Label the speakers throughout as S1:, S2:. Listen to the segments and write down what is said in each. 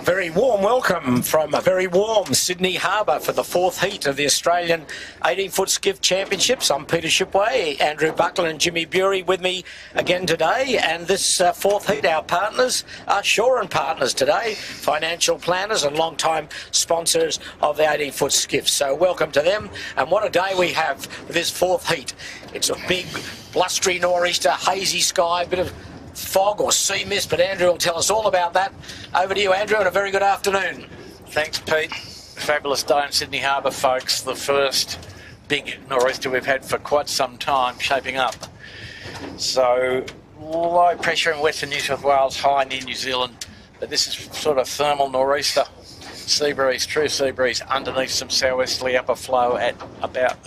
S1: very warm welcome from a very warm Sydney Harbour for the fourth heat of the Australian 18-foot skiff championships. I'm Peter Shipway, Andrew Buckland and Jimmy Bury with me again today. And this fourth heat, our partners are Shaw and Partners today, financial planners and long-time sponsors of the 18-foot skiffs. So welcome to them. And what a day we have for this fourth heat. It's a big, blustery nor'easter, hazy sky, a bit of fog or sea mist, but Andrew will tell us all about that. Over to you, Andrew, and a very good afternoon.
S2: Thanks, Pete. Fabulous day in Sydney Harbour, folks. The first big nor'easter we've had for quite some time shaping up. So low pressure in Western New South Wales, high near New Zealand, but this is sort of thermal nor'easter. Sea breeze, true sea breeze, underneath some southwesterly upper flow at about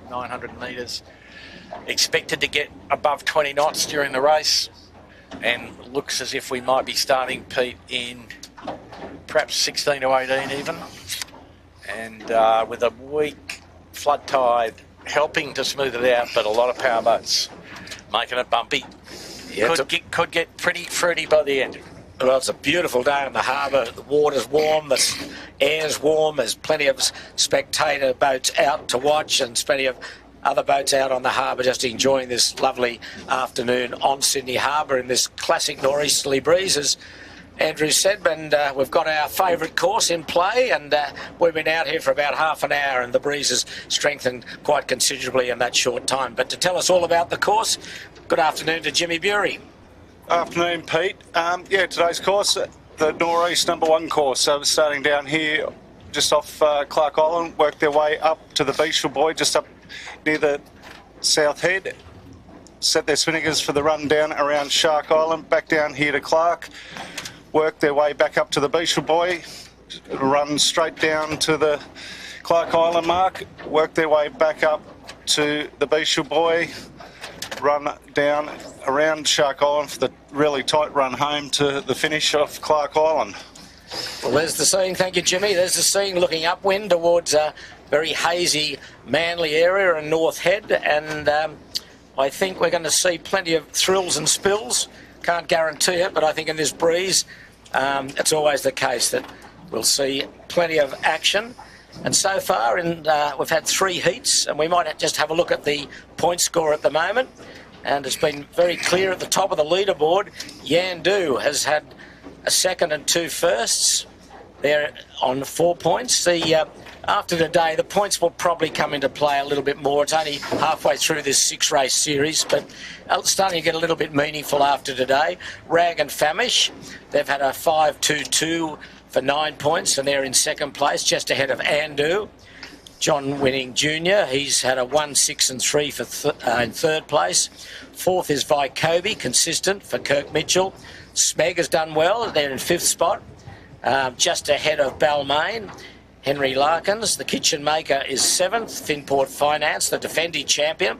S2: 900 metres. Expected to get above 20 knots during the race. And looks as if we might be starting, Pete, in perhaps 16 to 18 even. And with a weak flood tide helping to smooth it out, but a lot of power boats making it bumpy. Yeah, could get pretty fruity by the end.
S1: Well, it's a beautiful day in the harbour. The water's warm, the air's warm. There's plenty of spectator boats out to watch and plenty of other boats out on the harbour just enjoying this lovely afternoon on Sydney Harbour in this classic nor'easterly breeze, as Andrew said. And we've got our favourite course in play, and we've been out here for about half an hour and the breeze has strengthened quite considerably in that short time. But to tell us all about the course, good afternoon to Jimmy Bury.
S3: Afternoon, Pete. Yeah, today's course, the Nor'east #1 course. So starting down here just off Clark Island, work their way up to the Beachville Buoy, just up near the south head, set their spinnakers for the run down around Shark Island, back down here to Clark, work their way back up to the Beachville Buoy, run straight down to the Clark Island mark, work their way back up to the Beachville Buoy, run down around Shark Island for the really tight run home to the finish of Clark Island.
S1: Well, there's the scene. Thank you, Jimmy. There's the scene looking upwind towards a very hazy Manly area and North Head, and I think we're going to see plenty of thrills and spills. Can't guarantee it, but I think in this breeze it's always the case that we'll see plenty of action. And so far we've had 3 heats, and we might just have a look at the point score at the moment, and it's been very clear at the top of the leaderboard. Yandu has had a second and 2 firsts. They're on 4 points. After today, the points will probably come into play a little bit more. It's only halfway through this 6-race series, but it's starting to get a little bit meaningful after today. Rag and Famish, they've had a 5-2-2 for 9 points, and they're in second place, just ahead of Andu. John Winning Jr., he's had a 1-6-3 for in third place. Fourth is Vycobi, consistent for Kirk Mitchell. Smeg has done well, they're in 5th spot, just ahead of Balmain. Henry Larkins, the kitchen maker, is 7th. Finport Finance, the defending champion.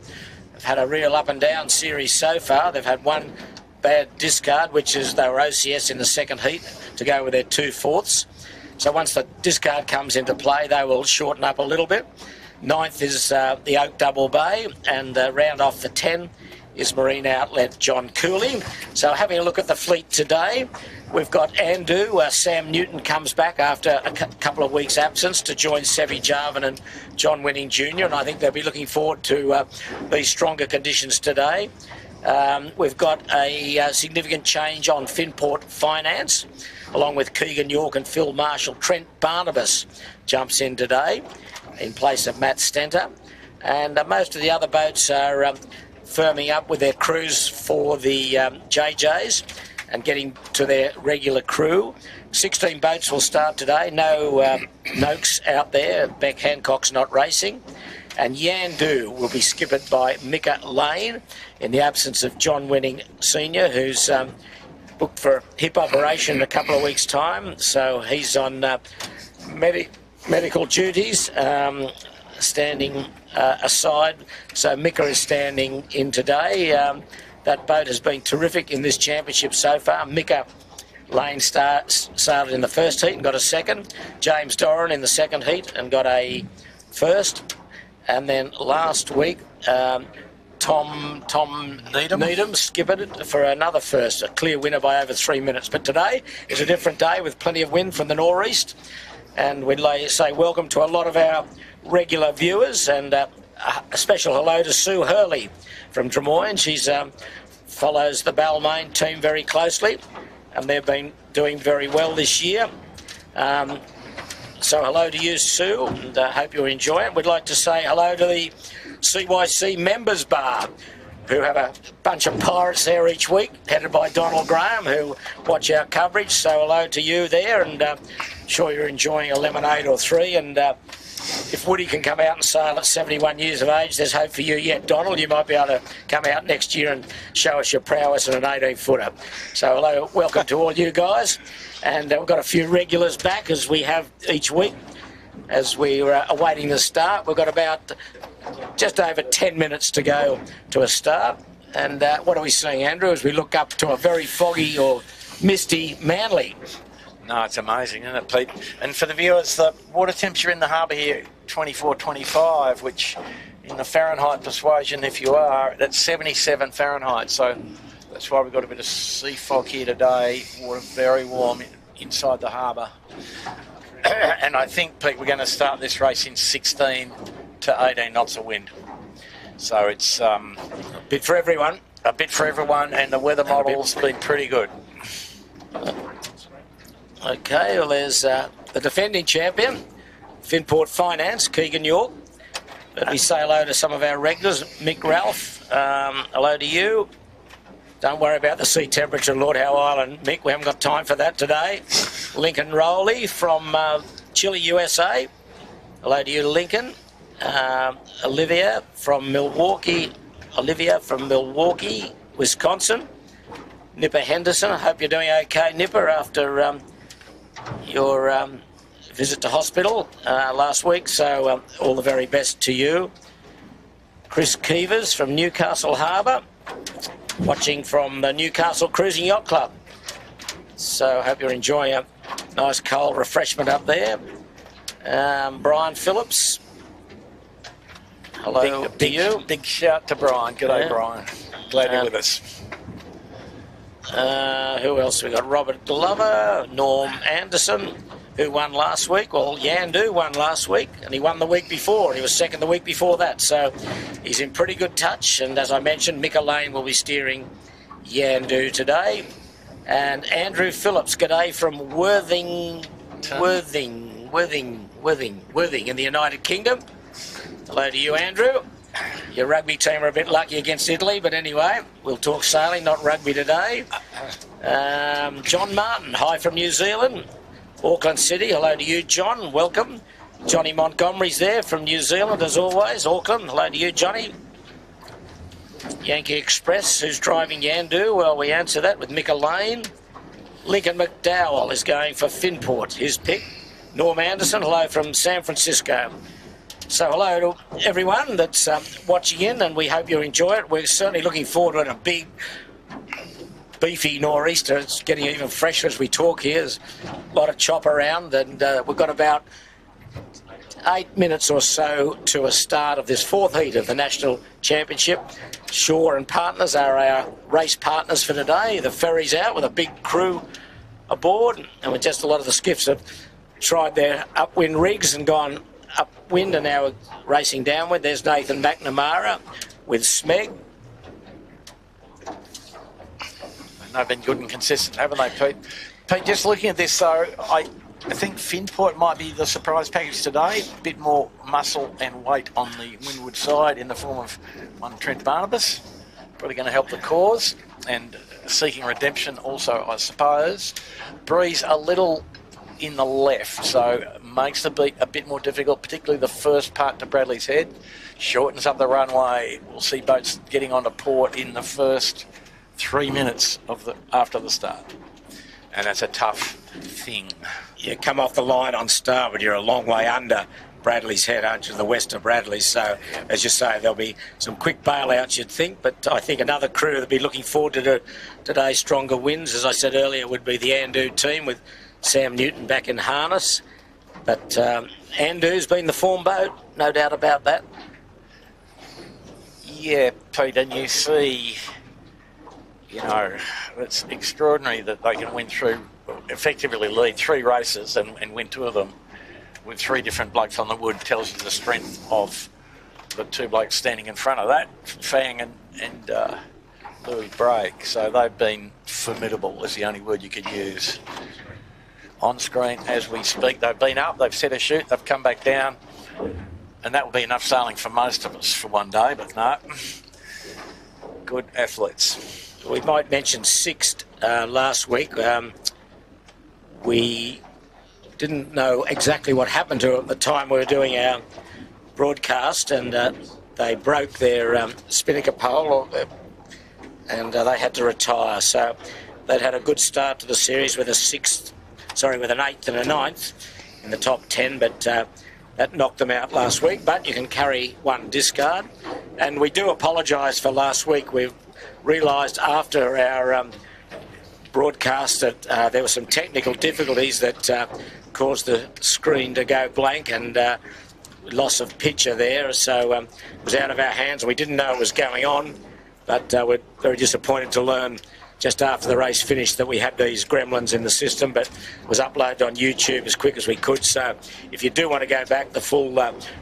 S1: They've had a real up and down series so far. They've had one bad discard, which is they were OCS in the second heat to go with their 2 fourths. So once the discard comes into play, they will shorten up a little bit. 9th is the Oak Double Bay, and round off the 10 is Marine Outlet John Cooley. So having a look at the fleet today, we've got Andu. Sam Newton comes back after a couple of weeks' absence to join Sevi Jarvin and John Winning Jr., and I think they'll be looking forward to these stronger conditions today. We've got a significant change on Finport Finance, along with Keegan York and Phil Marshall. Trent Barnabas jumps in today in place of Matt Stenter, and most of the other boats are firming up with their crews for the JJs and getting to their regular crew. 16 boats will start today. No Noakes out there. Beck Hancock's not racing. And Yandu will be skippered by Micah Lane in the absence of John Winning Sr., who's booked for a hip operation in a couple of weeks' time. So he's on medical duties, standing aside. So Micah is standing in today. That boat has been terrific in this championship so far. Micah Lane started in the first heat and got a second. James Doran in the second heat and got a first. And then last week, Tom Needham skippered it for another first, a clear winner by over 3 minutes. But today is a different day with plenty of wind from the northeast. And we'd like to say welcome to a lot of our regular viewers, and a special hello to Sue Hurley from Des Moines. She's follows the Balmain team very closely, and they've been doing very well this year. So hello to you, Sue, and hope you enjoy it. We'd like to say hello to the CYC Members Bar, who have a bunch of pirates there each week, headed by Donald Graham, who watch our coverage. So hello to you there, and sure you're enjoying a lemonade or three. And if Woody can come out and sail at 71 years of age, there's hope for you yet, Donald. You might be able to come out next year and show us your prowess in an 18-footer. So hello, welcome to all you guys. And we've got a few regulars back, as we have each week, as we're awaiting the start. We've got about just over 10 minutes to go to a start. And what are we seeing, Andrew, as we look up to a very foggy or misty Manly?
S2: No, it's amazing, isn't it, Pete? And for the viewers, the water temperature in the harbour here, 24, 25, which in the Fahrenheit persuasion, if you are, that's 77 Fahrenheit. So that's why we've got a bit of sea fog here today. Water very warm inside the harbour. And I think, Pete, we're going to start this race in 16 to 18 knots of wind. So it's a
S1: bit for everyone.
S2: A bit for everyone, and the weather model's been pretty good.
S1: Okay, well, there's the defending champion, Finport Finance, Keegan York. Let me say hello to some of our regulars. Mick Ralph, hello to you. Don't worry about the sea temperature, Lord Howe Island, Mick. We haven't got time for that today. Lincoln Rowley from Chile, USA. Hello to you, Lincoln. Olivia from Milwaukee, Wisconsin. Nipper Henderson, I hope you're doing okay, Nipper, after your visit to hospital last week. So all the very best to you. Chris Keevers from Newcastle Harbour, watching from the Newcastle Cruising Yacht Club. So I hope you're enjoying a nice cold refreshment up there. Brian Phillips, hello to you.
S2: Big shout to Brian. G'day, Brian. Glad you're with us.
S1: Who else we got? Robert Glover, Norm Anderson, who won last week. Well, Yandu won last week, and he won the week before. He was second the week before that, so he's in pretty good touch. And as I mentioned, Mika Lane will be steering Yandu today. And Andrew Phillips, g'day from Worthing in the United Kingdom. Hello to you, Andrew. Your rugby team are a bit lucky against Italy, but anyway, we'll talk sailing, not rugby today. John Martin, hi from New Zealand. Auckland City, hello to you, John, welcome. Johnny Montgomery's there from New Zealand, as always. Auckland, hello to you, Johnny. Yankee Express, who's driving Yandu? Well, we answer that with Mika Lane. Lincoln McDowell is going for Finport, his pick. Norm Anderson, hello from San Francisco. So hello to everyone that's watching in, and we hope you enjoy it. We're certainly looking forward to a big, beefy nor'easter. It's getting even fresher as we talk here. There's a lot of chop around, and we've got about 8 minutes or so to a start of this fourth heat of the National Championship. Shaw and Partners are our race partners for today. The ferry's out with a big crew aboard, and with just a lot of the skiffs have tried their upwind rigs and gone upwind and now racing downward. There's Nathan McNamara with Smeg.
S2: They've been good and consistent, haven't they, Pete? Pete, just looking at this, though, I think Finport might be the surprise package today. A bit more muscle and weight on the windward side in the form of one Trent Barnabas. Probably going to help the cause. And seeking redemption also, I suppose. Breeze a little in the left, so makes the beat a bit more difficult, particularly the first part to Bradley's Head. Shortens up the runway. We'll see boats getting onto port in the first 3 minutes after the start. And that's a tough thing.
S1: You come off the line on starboard, you're a long way under Bradley's Head, aren't you, the west of Bradley. So, as you say, there'll be some quick bailouts, you'd think. But I think another crew that'll be looking forward to today's stronger winds, as I said earlier, would be the Andu team with Sam Newton back in harness. But Andu's been the form boat, no doubt about that.
S2: Yeah, Pete, and you see, you know, it's extraordinary that they can win through, effectively lead 3 races and win 2 of them with 3 different blokes on the wood. Tells you the strength of the 2 blokes standing in front of that, Fang and Louis Bragg. So they've been formidable, is the only word you could use. On screen as we speak, they've been up, they've set a shoot, they've come back down, and that will be enough sailing for most of us for one day, but no. Good athletes.
S1: We might mention Sixt last week. We didn't know exactly what happened to it at the time we were doing our broadcast, and they broke their spinnaker pole, and they had to retire. So they'd had a good start to the series with an 8th and a 9th in the top 10, but that knocked them out last week. But you can carry 1 discard, and we do apologise for last week. We've realised after our broadcast that there were some technical difficulties that caused the screen to go blank, and loss of picture there, so it was out of our hands. We didn't know it was going on, but we're very disappointed to learn just after the race finished that we had these gremlins in the system, but it was uploaded on YouTube as quick as we could. So if you do want to go back, the full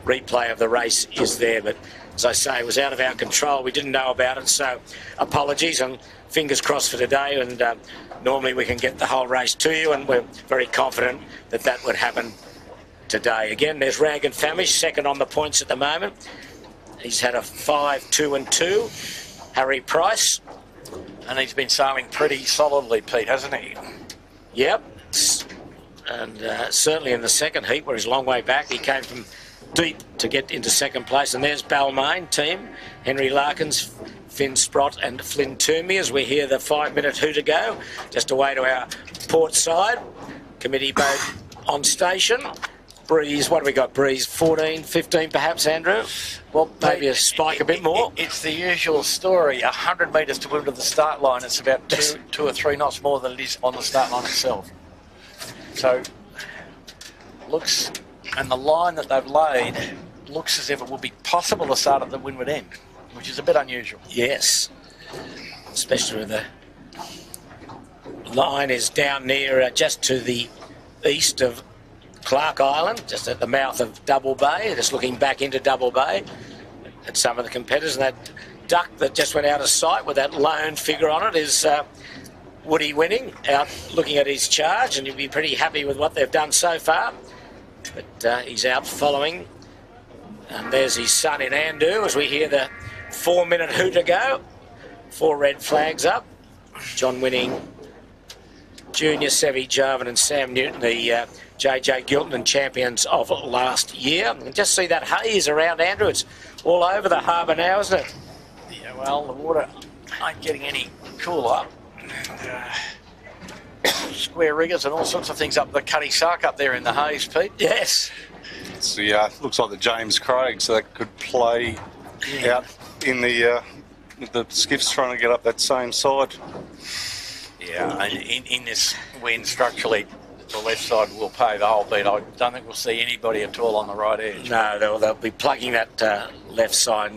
S1: replay of the race is there. But as I say, it was out of our control. We didn't know about it, so apologies, and fingers crossed for today. And normally we can get the whole race to you, and we're very confident that that would happen today. Again, there's Rag and Famish, second on the points at the moment. He's had a 5, 2 and 2. Harry Price.
S2: And he's been sailing pretty solidly, Pete, hasn't he?
S1: Yep. And certainly in the second heat, where he's a long way back, he came from deep to get into second place. And there's Balmain team, Henry Larkins, Finn Sprott and Flynn Toomey, as we hear the 5-minute hooter go. Just away to our port side. Committee boat on station. Breeze, what have we got, Breeze? 14, 15 perhaps, Andrew? Well, maybe a spike a bit more.
S2: It's the usual story. 100 metres to windward of the start line. It's about 2 or 3 knots more than it is on the start line itself. So, looks, and the line that they've laid looks as if it would be possible to start at the windward end, which is a bit unusual.
S1: Yes, especially with the line is down near just to the east of Clark Island, just at the mouth of Double Bay, just looking back into Double Bay at some of the competitors. And that duck that just went out of sight with that lone figure on it is Woody Winning, out looking at his charge, and you'll be pretty happy with what they've done so far. But he's out following. And there's his son in Andu as we hear the 4-minute hooter go. 4 red flags up. John Winning, Junior, Sevy Jarvin and Sam Newton, the JJ Gilton champions of last year. And just see that haze around, Andrew. It's all over the harbour now, isn't it?
S2: Yeah, well, the water ain't getting any cooler. Square riggers and all sorts of things up the Cuddy Sark up there in the haze, Pete.
S1: Yes.
S3: It's looks like the James Craig, so that could play out in the skiffs trying to get up that same side.
S2: Yeah, and in this wind, structurally, the left side will pay the whole beat. I don't think we'll see anybody at all on the right edge.
S1: No, they'll be plugging that left side,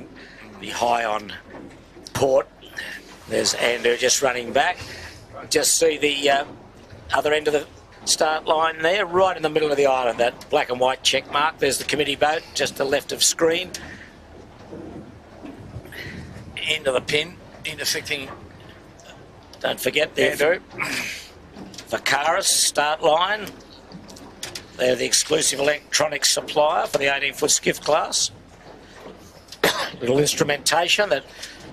S1: be high on port. There's Andrew just running back. Just see the other end of the start line there, right in the middle of the island, that black and white check mark. There's the committee boat, just to the left of screen.
S2: Into the pin, intersecting.
S1: Don't forget the Vacaris start line. They're the exclusive electronic supplier for the 18-foot skiff class. Little instrumentation that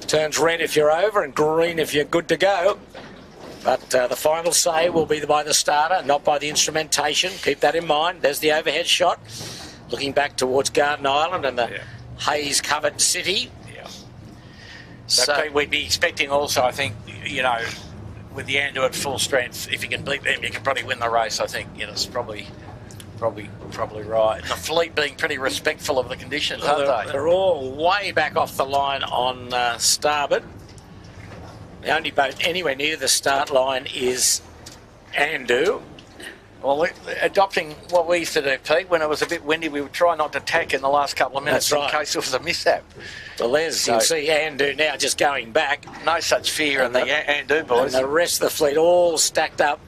S1: turns red if you're over and green if you're good to go. But the final say will be by the starter, not by the instrumentation. Keep that in mind. There's the overhead shot, looking back towards Garden Island and the haze-covered city.
S2: Yeah. So we'd be expecting also, I think, you know, with the Andu at full strength, if you can beat them, you can probably win the race. I think, you know, it's probably right. And the fleet being pretty respectful of the conditions, aren't they?
S1: They're all way back off the line on starboard. The only boat anywhere near the start line is Andu.
S2: Well, adopting what we used to do, Pete, when it was a bit windy, we would try not to tack in the last couple of minutes in case there was a mishap.
S1: Well, there's, you can see Andu now just going back.
S2: No such fear in the Andu boys.
S1: And the rest of the fleet all stacked up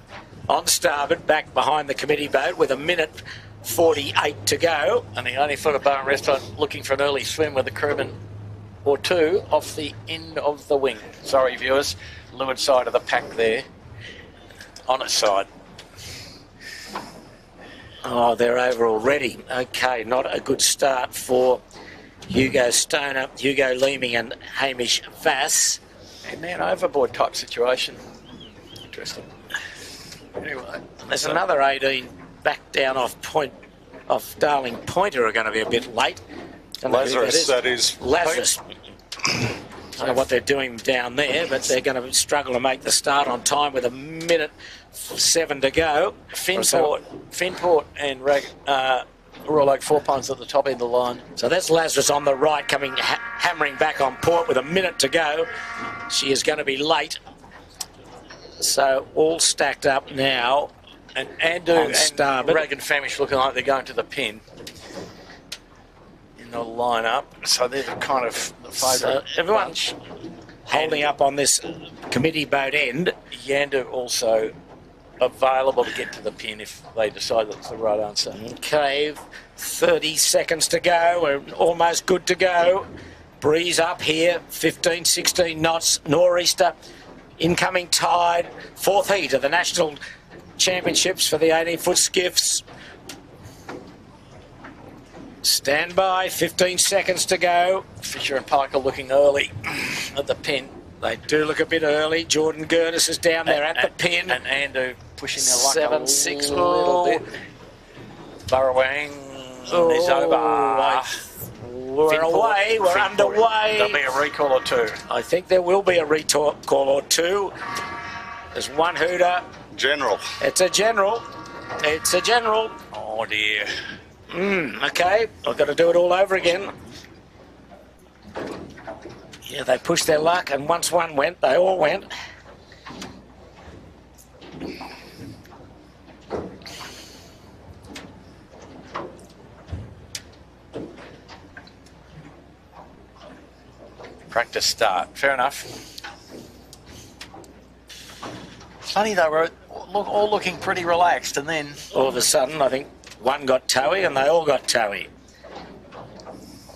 S1: on starboard, back behind the committee boat with 1:48 to go.
S2: And the only foot of bar and restaurant looking for an early swim with a crewman or two off the end of the wing. Sorry, viewers, leeward side of the pack there, on its side.
S1: Oh, they're over already. Okay, not a good start for Hugo Stoner, Hugo Leeming and Hamish Vass.
S2: And now an overboard type situation. Interesting. Anyway.
S1: There's another 18 back down off Darling Point who are going to be a bit late.
S3: Lazarus, that is.
S1: Lazarus. I don't know what they're doing down there, but they're going to struggle to make the start on time with 1:07 to go.
S2: Finport and Royal Oak 4 Pines at the top end of the line.
S1: So that's Lazarus on the right coming hammering back on port with 1 minute to go. She is going to be late. So all stacked up now.
S2: And Andu and Rag and Famish looking like they're going to the pin in the lineup. So they're the kind of the favourite.
S1: So everyone's holding up on this committee boat end.
S2: Yandu also available to get to the pin if they decide that's the right answer.
S1: Okay, 30 seconds to go. We're almost good to go. Breeze up here, 15, 16 knots, nor'easter. Incoming tide, fourth heat of the National Championships for the 18-foot skiffs. Stand by, 15 seconds to go.
S2: Fisher and Parker looking early at the pin.
S1: They do look a bit early. Jordan Gurtis is down there at the pin.
S2: And Andu pushing their luck
S1: 7-6
S2: a little bit. Burrowing is over.
S1: We're away, we're underway.
S2: There'll be a recall or two.
S1: I think there will be a recall or two. There's one hooter.
S3: General.
S1: It's a general. It's a general.
S2: Oh dear.
S1: Okay, I've got to do it all over again. Yeah, they pushed their luck, and once one went, they all went.
S2: Practice start. Fair enough. Funny though, we're all looking pretty relaxed, and then
S1: all of a sudden, I think one got towy, and they all got towy.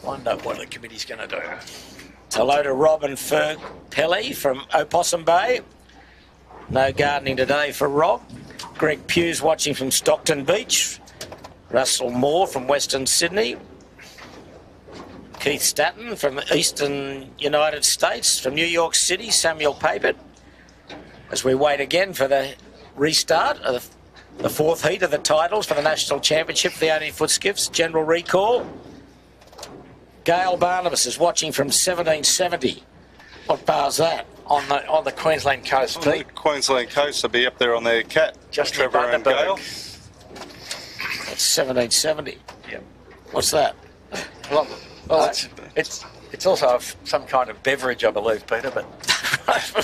S2: Wonder what the committee's going to do.
S1: Hello to Rob and Ferg Pelly from Opossum Bay. No gardening today for Rob. Greg Hughes watching from Stockton Beach. Russell Moore from Western Sydney. Keith Statton from Eastern United States. From New York City, Samuel Papert. As we wait again for the restart of the fourth heat of the titles for the National Championship for the 18-foot skiffs. General recall. Gail Barnabas is watching from 1770. What bar's that?
S2: On the Queensland coast,
S3: Pete. On the Queensland coast, they'll be up there on their cat.
S2: Just
S3: Trevor and Gail.
S1: That's 1770.
S2: Yeah.
S1: What's that?
S2: Well, it's also some kind of beverage, I believe, Peter. But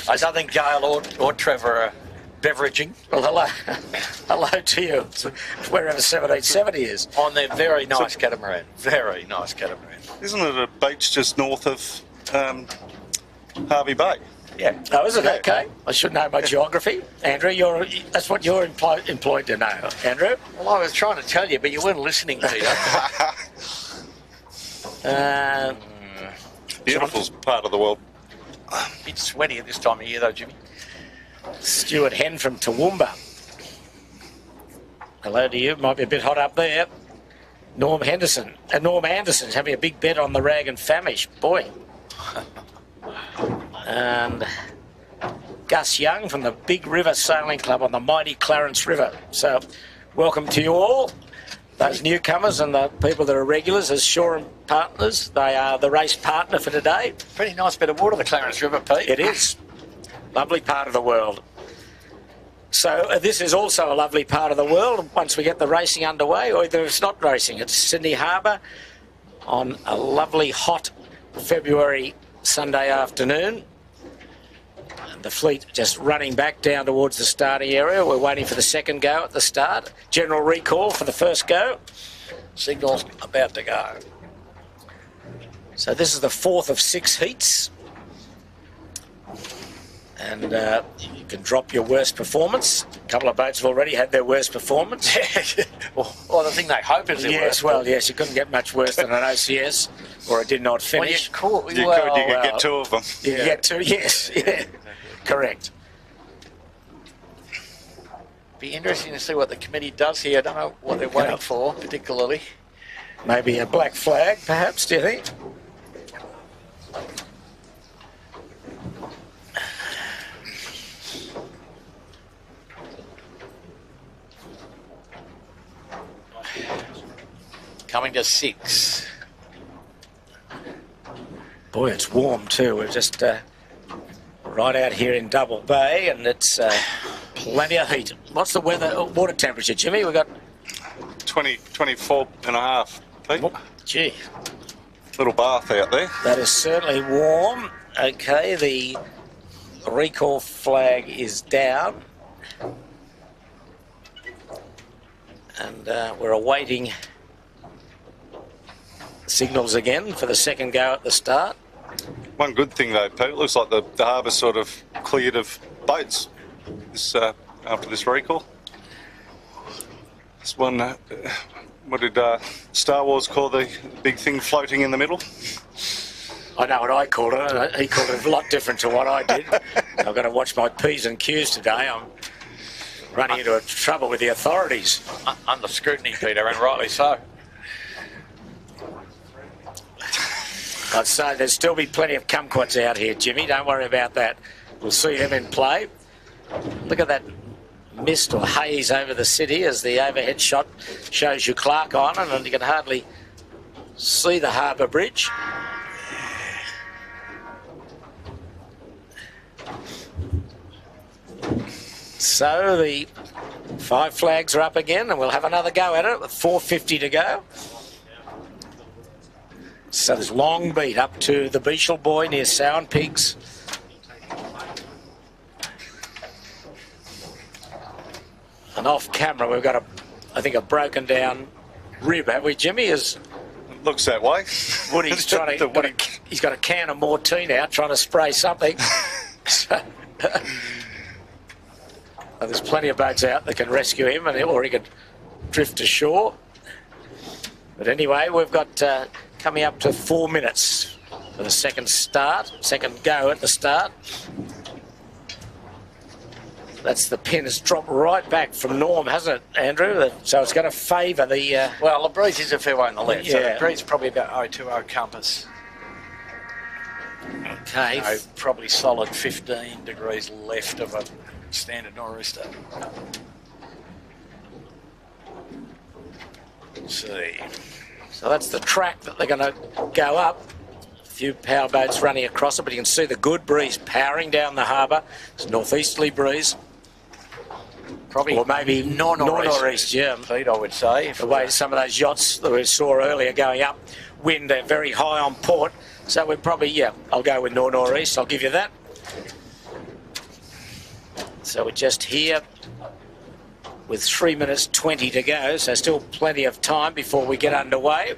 S2: I don't think Gail or Trevor are beveraging.
S1: Well, hello to you. Wherever 1770 is.
S2: On their very nice catamaran. Very nice catamaran.
S3: Isn't it a beach just north of Harvey Bay?
S2: Yeah.
S1: Oh, is it? Yeah. Okay. I should know my geography. Andrew, that's what you're employed to know. Andrew?
S2: Well, I was trying to tell you, but you weren't listening, Peter.
S3: Beautiful part of the world.
S2: A bit sweaty at this time of year, though, Jimmy.
S1: Stuart Henn from Toowoomba. Hello to you. Might be a bit hot up there. Norm Anderson's having a big bet on the Rag and Famish. Boy. And Gus Young from the Big River Sailing Club on the mighty Clarence River. So, welcome to you all. Those newcomers and the people that are regulars as Shore and Partners. They are the race partner for today.
S2: Pretty nice bit of water, the Clarence River, Pete.
S1: It is. Lovely part of the world. So this is also a lovely part of the world once we get the racing underway, or either it's not racing. It's Sydney Harbour on a lovely hot February Sunday afternoon. The fleet just running back down towards the starting area. We're waiting for the second go at the start. General recall for the first go.
S2: Signal's about to go.
S1: So this is the fourth of 6 heats. And you can drop your worst performance. A couple of boats have already had their worst performance.
S2: Well, the thing they hope is their worst.
S1: Yes, well, yes, you couldn't get much worse than an OCS, or it did not finish.
S2: Well,
S3: You could get 2 of them.
S1: You could get 2, yes, yeah, correct.
S2: Be interesting to see what the committee does here. I don't know what they're waiting for, particularly.
S1: Maybe a black flag, perhaps, do you think?
S2: Coming to 6.
S1: Boy, it's warm too. We're just right out here in Double Bay, and it's plenty of heat. What's the water temperature, Jimmy? We've got
S3: 24 and a half. Pete.
S1: Gee,
S3: Little bath out there.
S1: that is certainly warm. Okay, the recall flag is down, and we're awaiting signals again for the second go at the start.
S3: One good thing though, Pete, it looks like the harbour's sort of cleared of boats this, after this recall. This one, what did Star Wars call the big thing floating in the middle?
S1: I know what I called it. He called it a lot different to what I did. I've got to watch my P's and Q's today. I'm running into trouble with the authorities.
S2: Under scrutiny, Peter, and rightly so.
S1: I'd say there'll still be plenty of kumquats out here, Jimmy. Don't worry about that. We'll see them in play. Look at that mist or haze over the city as the overhead shot shows you Clark Island, and you can hardly see the harbour bridge. So the 5 flags are up again, and we'll have another go at it with 4:50 to go. So there's long beat up to the Beetle Buoy near Sow and Pigs. And off camera we've got I think a broken down rib, have we, Jimmy?
S3: It looks that way.
S1: Woody's trying to he's got a can of Mortine out trying to spray something. So, there's plenty of boats out that can rescue him, or he could drift ashore. But anyway, we've got coming up to 4 minutes for the second go at the start. That's the pin has dropped right back from norm, hasn't it, Andrew? So it's going to favour the...
S2: Well, the breeze is a fair way on the left,
S1: yeah.
S2: so the breeze is probably about 020 compass.
S1: Okay.
S2: You know, probably solid 15 degrees left of a standard nor'easter. Let's see.
S1: So that's the track that they're going to go up. A few powerboats running across it, but you can see the good breeze powering down the harbour. It's a northeasterly breeze.
S2: Probably
S1: or maybe northeast, yeah.
S2: Feet, I would say.
S1: The way some of those yachts that we saw earlier going up, wind, they're very high on port. So we're probably, yeah, I'll go with northeast, I'll give you that. So we're just here with 3 minutes 20 to go, so still plenty of time before we get underway.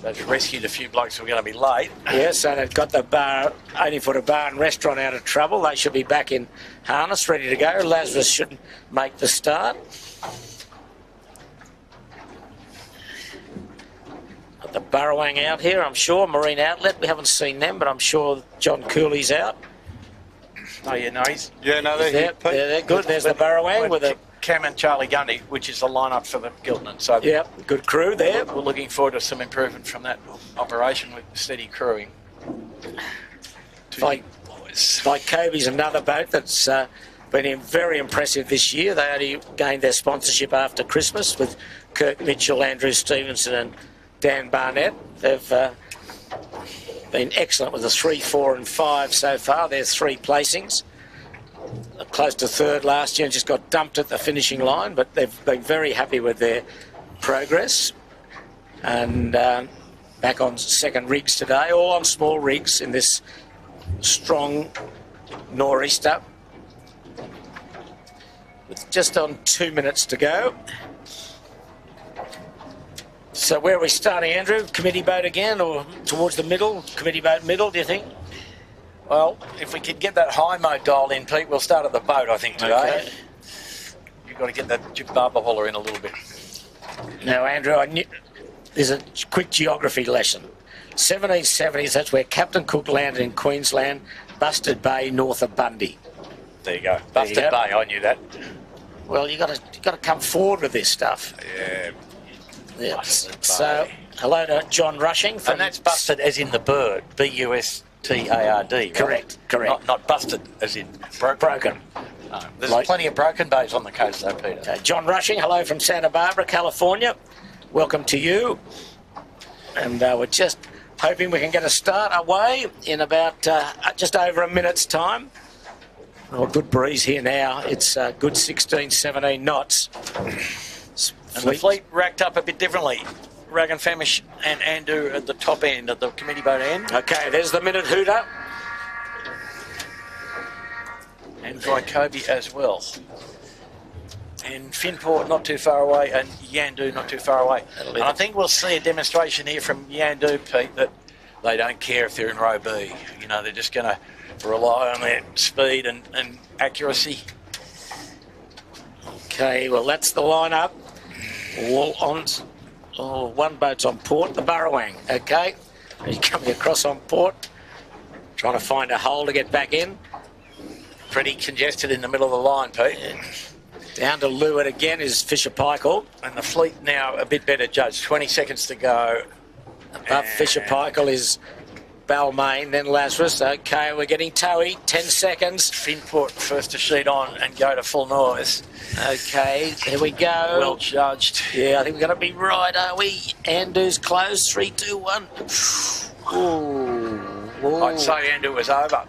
S2: They've rescued a few blokes who are going to be late.
S1: Yeah, so they've got the bar, 80-footer bar and restaurant out of trouble. They should be back in harness, ready to go. Lazarus should make the start. Got the Burrowang out here, I'm sure. Marine Outlet, we haven't seen them, but I'm sure John Cooley's out.
S2: Oh, yeah, no, he's...
S3: Yeah, no,
S1: they're good. There's the Burrowang with a...
S2: Cam and Charlie Gundy, which is the lineup for the Giltnan. So
S1: yeah, good crew there.
S2: We're looking forward to some improvement from that operation with steady crewing.
S1: Like Kobe's another boat that's been very impressive this year. They only gained their sponsorship after Christmas with Kirk Mitchell, Andrew Stevenson and Dan Barnett. They've been excellent with the 3, 4 and 5 so far. There's 3 placings. Close to third last year and just got dumped at the finishing line, but they've been very happy with their progress. And back on second rigs today, all on small rigs in this strong nor'easter. With just on 2 minutes to go. So where are we starting, Andrew? Committee boat again, or towards the middle? Committee boat middle, do you think?
S2: Well, if we could get that high mode dial in, Pete, we'll start at the boat, I think, today.
S1: Okay.
S2: You've got to get that barber hauler in a little bit.
S1: Now, Andrew, there's a quick geography lesson. 1770s, that's where Captain Cook landed in Queensland, Bustard Bay, north of Bundy.
S2: There you go. Bustard Bay, I knew that.
S1: Well, you got to come forward with this stuff.
S2: Yeah.
S1: So, hello to John Rushing.
S2: And that's busted as in the bird, B-U-S-T-A-R-D, right?
S1: Correct.
S2: Not busted as in
S1: Broken.
S2: No, there's plenty of broken bays on the coast though, Peter.
S1: John Rushing, hello from Santa Barbara, California. Welcome to you. And we're just hoping we can get a start away in about just over a minute's time. Oh, good breeze here now. It's a good 16, 17 knots.
S2: And the fleet racked up a bit differently. Rag and Famish and Andu at the top end, at the committee boat end.
S1: Okay, there's the minute hooter.
S2: And Vycobi as well. And Finport not too far away, and Yandu not too far away. And I think we'll see a demonstration here from Yandu, Pete, that they don't care if they're in row B. You know, they're just going to rely on their speed and accuracy.
S1: Okay, well, that's the lineup. All on. Oh, one boat's on port, the Burrowang. Okay, he's coming across on port, trying to find a hole to get back in.
S2: Pretty congested in the middle of the line, Pete.
S1: Down to leeward again is Fisher Paykel.
S2: And the fleet now a bit better judged. 20 seconds to go.
S1: Above Fisher Paykel is Balmain, then Lazarus. Okay, we're getting towy. 10 seconds.
S2: Finport first to sheet on and go to full noise.
S1: Okay, here we go.
S2: Well judged.
S1: Yeah, I think we're going to be right, are we? Andu's close. 3, 2, 1. Ooh.
S2: I'd say Andu was over.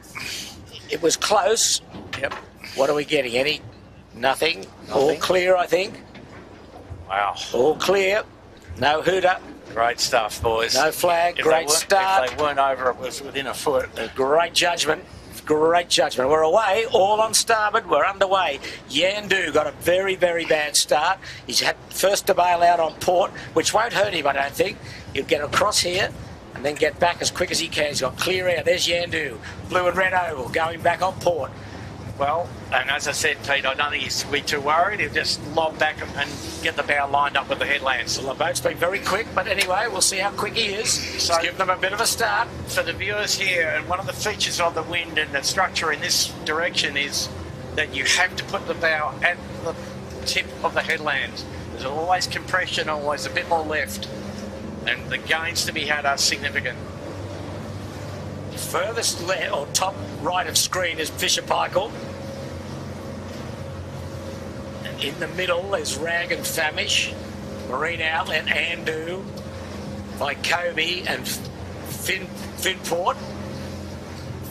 S1: It was close.
S2: Yep.
S1: What are we getting? Nothing. All clear, I think.
S2: Wow.
S1: All clear. No hooter.
S2: Great stuff, boys.
S1: No flag. Great start.
S2: If they weren't over, it was within a foot.
S1: Great judgment. Great judgment. We're away. All on starboard. We're underway. Yandu got a very, very bad start. He's had first to bail out on port, which won't hurt him, I don't think. He'll get across here and then get back as quick as he can. He's got clear air. There's Yandu. Blue and red oval going back on port.
S2: Well, and as I said, Pete, I don't think he's too worried. He'll just lob back and get the bow lined up with the headlands.
S1: Well, the boat's been very quick, but anyway, we'll see how quick he is. So give them a bit of a start.
S2: For the viewers here, and one of the features of the wind and the structure in this direction is that you have to put the bow at the tip of the headlands. There's always compression, always a bit more left, and the gains to be had are significant.
S1: Furthest left or top right of screen is Fisher Paykel. And in the middle is Rag and Famish, Marine Outlet, Andu, Vycobi and Finport.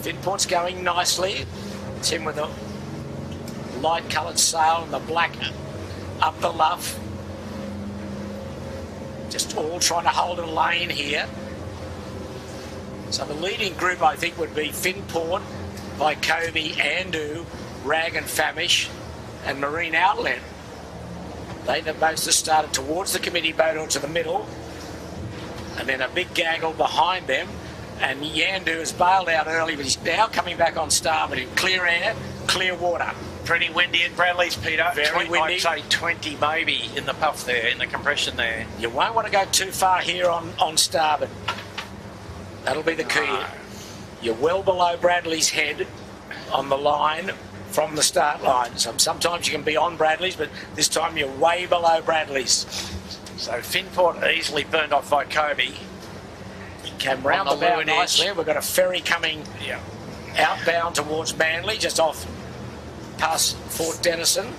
S1: Finport's going nicely. It's him with a light coloured sail and the black up the luff. Just all trying to hold a lane here. So the leading group, I think, would be Finport, Vycobi, Andu, Rag and Famish, and Marine Outlet. They the boats that started towards the committee boat or to the middle, and then a big gaggle behind them. And Yandu has bailed out early, but he's now coming back on starboard in clear air, clear water.
S2: Pretty windy at Bradley's, Peter.
S1: Very windy.
S2: I'd say 20 maybe in the puff there, in the compression there.
S1: You won't want to go too far here on starboard. That'll be the key. You're well below Bradley's head on the line from the start line. Sometimes you can be on Bradley's, but this time you're way below Bradley's.
S2: So Finport easily burned off Vycobi.
S1: He came round the bow nicely. We've got a ferry coming outbound towards Manly, just off past Fort Denison.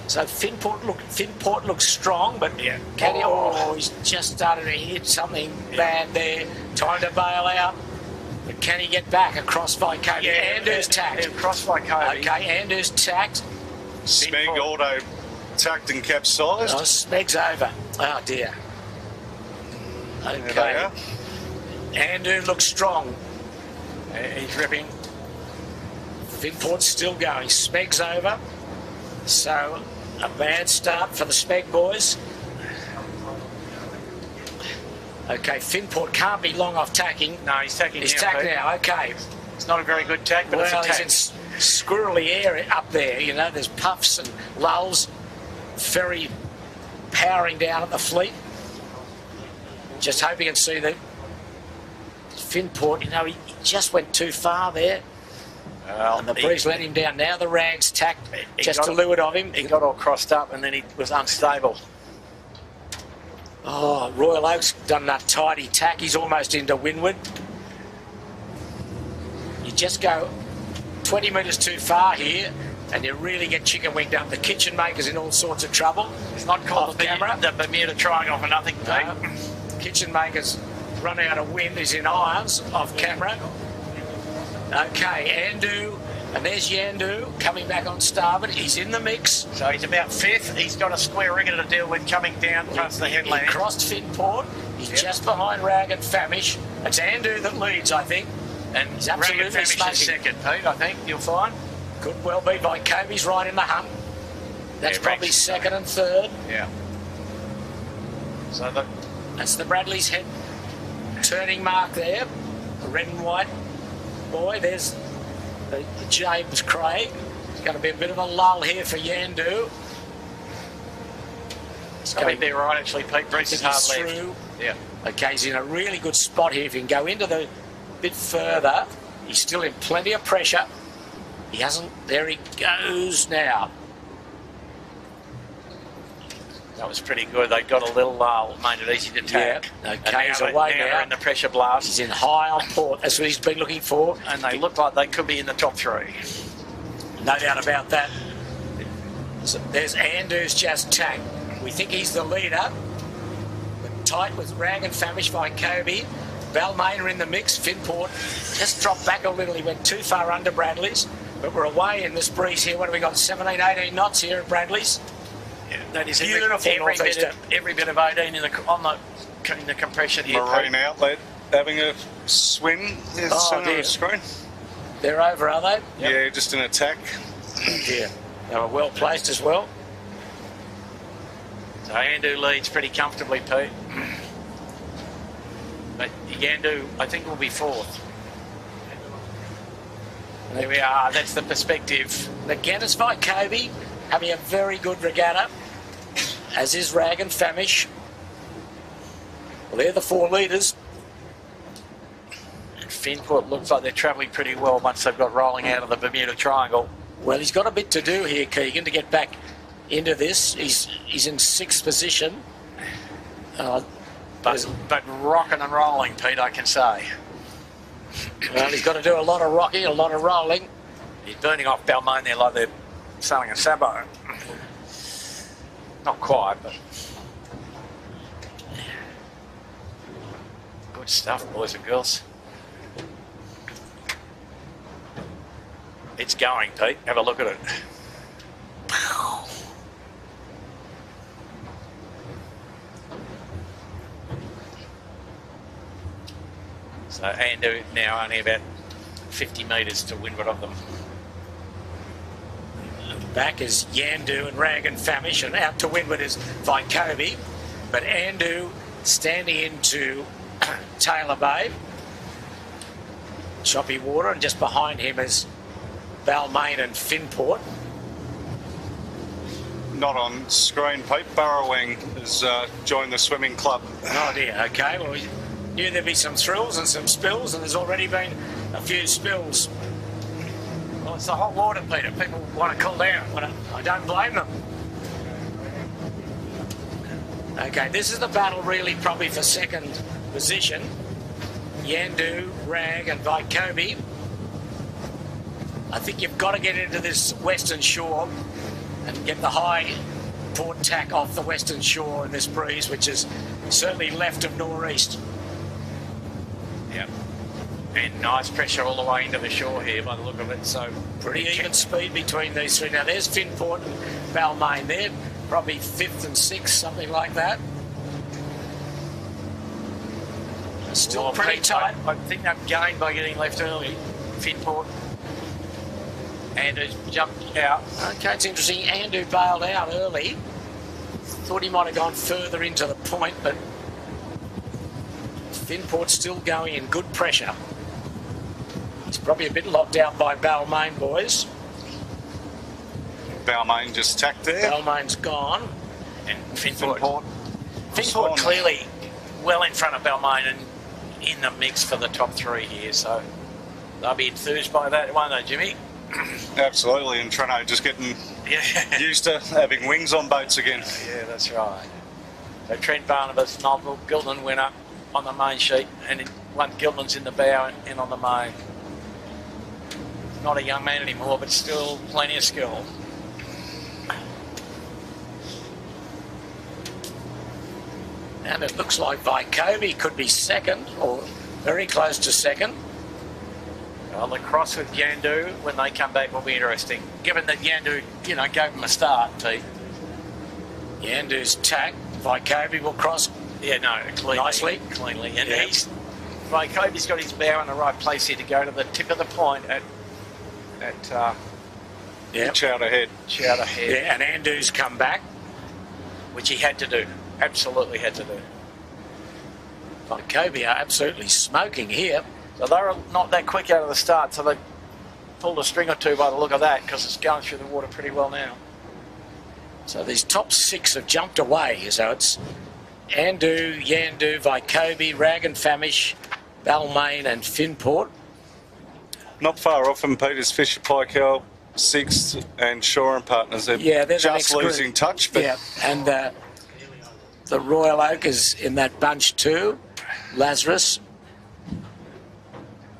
S1: So Finport looks strong, but can he? Oh, he's just started to hit something bad there. Time to bail out. But can he get back across Vycobi?
S2: Yeah,
S1: Andu's tacked.
S2: Across Vycobi.
S1: Okay, Andu's tacked.
S3: Smeg auto tacked and capsized.
S1: Oh, Smeg's over. Oh dear. Okay. Andu looks strong.
S2: He's ripping.
S1: Finport's still going. Smeg's over. So a bad start for the Smeg boys. Okay, Finport can't be long off tacking.
S2: No, he's tacking.
S1: He's
S2: now,
S1: tacked
S2: Pete.
S1: now. Okay.
S2: It's not a very good tack, but
S1: Well,
S2: it's a tack.
S1: he's in squirrely air up there. You know, there's puffs and lulls. Ferry powering down at the fleet. Just hoping to see that Finport, you know, he just went too far there.
S2: Well,
S1: And the breeze let him down. Now the rag's tacked
S2: He
S1: just
S2: got
S1: to
S2: it.
S1: leeward of him.
S2: He got all crossed up and then he was unstable.
S1: Oh, Royal Oak's done that tidy tack. He's almost into windward. You just go 20 metres too far here and you really get chicken winged up. The kitchen maker's in all sorts of trouble.
S2: It's not called
S1: Off camera.
S2: the Bermuda Triangle for nothing, Pete.
S1: Kitchen maker's run out of wind. He's in irons off camera. Okay, Andu, and there's Yandu coming back on starboard. He's in the mix.
S2: So he's about fifth. He's got a square rigger to deal with coming down past the
S1: He
S2: headland.
S1: crossed Finport. He's just behind Rag and Famish. It's Andu that leads, I think.
S2: And
S1: He's
S2: Rag
S1: absolutely
S2: and Famish
S1: smoking.
S2: is second, Pete, I think, you'll find.
S1: Could well be by Kobe's right in the hunt. That's
S2: Yeah,
S1: probably
S2: Rag's-
S1: second and third.
S2: Yeah. So the
S1: That's the Bradley's head turning mark there. The red and white boy. There's the James Craig. It's going to be a bit of a lull here for Yandu. It's
S2: I think they're right, actually, Pete. Bruce is hard
S1: he's
S2: left.
S1: through.
S2: Yeah.
S1: Okay, he's in a really good spot here. If he can go into the bit further, he's still in plenty of pressure. He hasn't. There he goes now.
S2: That was pretty good. They got a little lull, made it easy to tack.
S1: Yeah.
S2: And
S1: Okay, he's
S2: now
S1: away
S2: they're
S1: now.
S2: in the pressure blast.
S1: He's in high on port. That's what he's been looking for.
S2: And they look like they could be in the top three.
S1: No doubt about that. So there's Andu's just tanked. We think he's the leader. But tight with Rag and Famish by Kobe. Balmain are in the mix. Finport just dropped back a little. He went too far under Bradley's. But we're away in this breeze here. What have we got? 17, 18 knots here at Bradley's.
S2: Yeah, that is
S1: Beautiful northeaster.
S2: every bit of 18 in the compression here.
S3: Marine outlet having a swim. There's
S1: Oh,
S3: on
S1: dear.
S3: the screen.
S1: They're over, are they?
S3: Yeah, just an attack.
S1: Yeah. They were well placed as well.
S2: So Yandu leads pretty comfortably, Pete. But Yandu, I think, will be fourth. There we are. That's the perspective.
S1: Again, by Kobe having a very good regatta, as is Rag and Famish. Well, they're the four leaders.
S2: And Finport looks like they're travelling pretty well once they've got rolling out of the Bermuda Triangle.
S1: Well, he's got a bit to do here, Keegan, to get back into this. He's in sixth position.
S2: But rocking and rolling, Pete, I can say.
S1: Well, he's got to do a lot of rocking, a lot of rolling.
S2: He's burning off Balmain there like they're selling a Sabo. Not quite, but good stuff, boys and girls. It's going, Pete. Have a look at it. So Andu now only about 50 metres to windward of them.
S1: Back is Yandu and Rag and Famish, and out to windward is Vykobi. But Andu standing into Taylor Bay. Choppy water, and just behind him is Balmain and Finport.
S3: Not on screen, Pete. Burrowing has joined the swimming club.
S1: Oh dear, okay. Well, we knew there'd be some thrills and some spills, and there's already been a few spills.
S2: Well, it's the hot water, Peter. People want to cool down.
S1: I don't blame them. Okay, this is the battle really probably for second position. Yandu, Rag and Vykobi. I think you've got to get into this western shore and get the high port tack off the western shore in this breeze, which is certainly left of northeast.
S2: Yeah. And nice pressure all the way into the shore here by the look of it. So
S1: Pretty even speed between these three. Now there's Finport and Balmain. They're probably fifth and sixth, something like that. Still
S2: Well,
S1: pretty
S2: Pete,
S1: tight.
S2: I think they've gained by getting left early. Finport. Andrew's jumped out.
S1: Okay, it's interesting. Andrew bailed out early. Thought he might have gone further into the point, but Finport's still going in good pressure. He's probably a bit locked out by Balmain, boys.
S3: Balmain just tacked there.
S1: Balmain's gone.
S2: And Finport clearly well in front of Balmain and in the mix for the top 3 here, so they'll be enthused by that, won't they, Jimmy?
S3: Absolutely, and Treno just getting used to having wings on boats again.
S2: Yeah, that's right. So Trent Barnabas, novel Gildan winner on the main sheet, and one Gildan's in the bow and on the main. Not a young man anymore, but still plenty of skill.
S1: And it looks like Vykobi could be second, or very close to second.
S2: Well, the cross with Yandu when they come back will be interesting, given that Yandu, you know, gave them a start, Pete.
S1: Yandu's tack. Vykobi will cross.
S2: Yeah, no, cleanly. And Vykobi's got his bow in the right place here to go to the tip of the point at
S3: Chowder Head.
S1: Yeah, and Andu's come back,
S2: which he had to do. Absolutely had to do.
S1: Vykobi are absolutely smoking here.
S2: So they were not that quick out of the start, so they pulled a string or two by the look of that, because it's going through the water pretty well now.
S1: So these top 6 have jumped away. So it's Andu, Yandu, Vykobi, Rag and Famish, Balmain and Finport.
S3: Not far off from Peter's Fisher Pike 6th and Shaw and Partners. They're just losing touch. But
S1: and the Royal Oak is in that bunch too. Lazarus.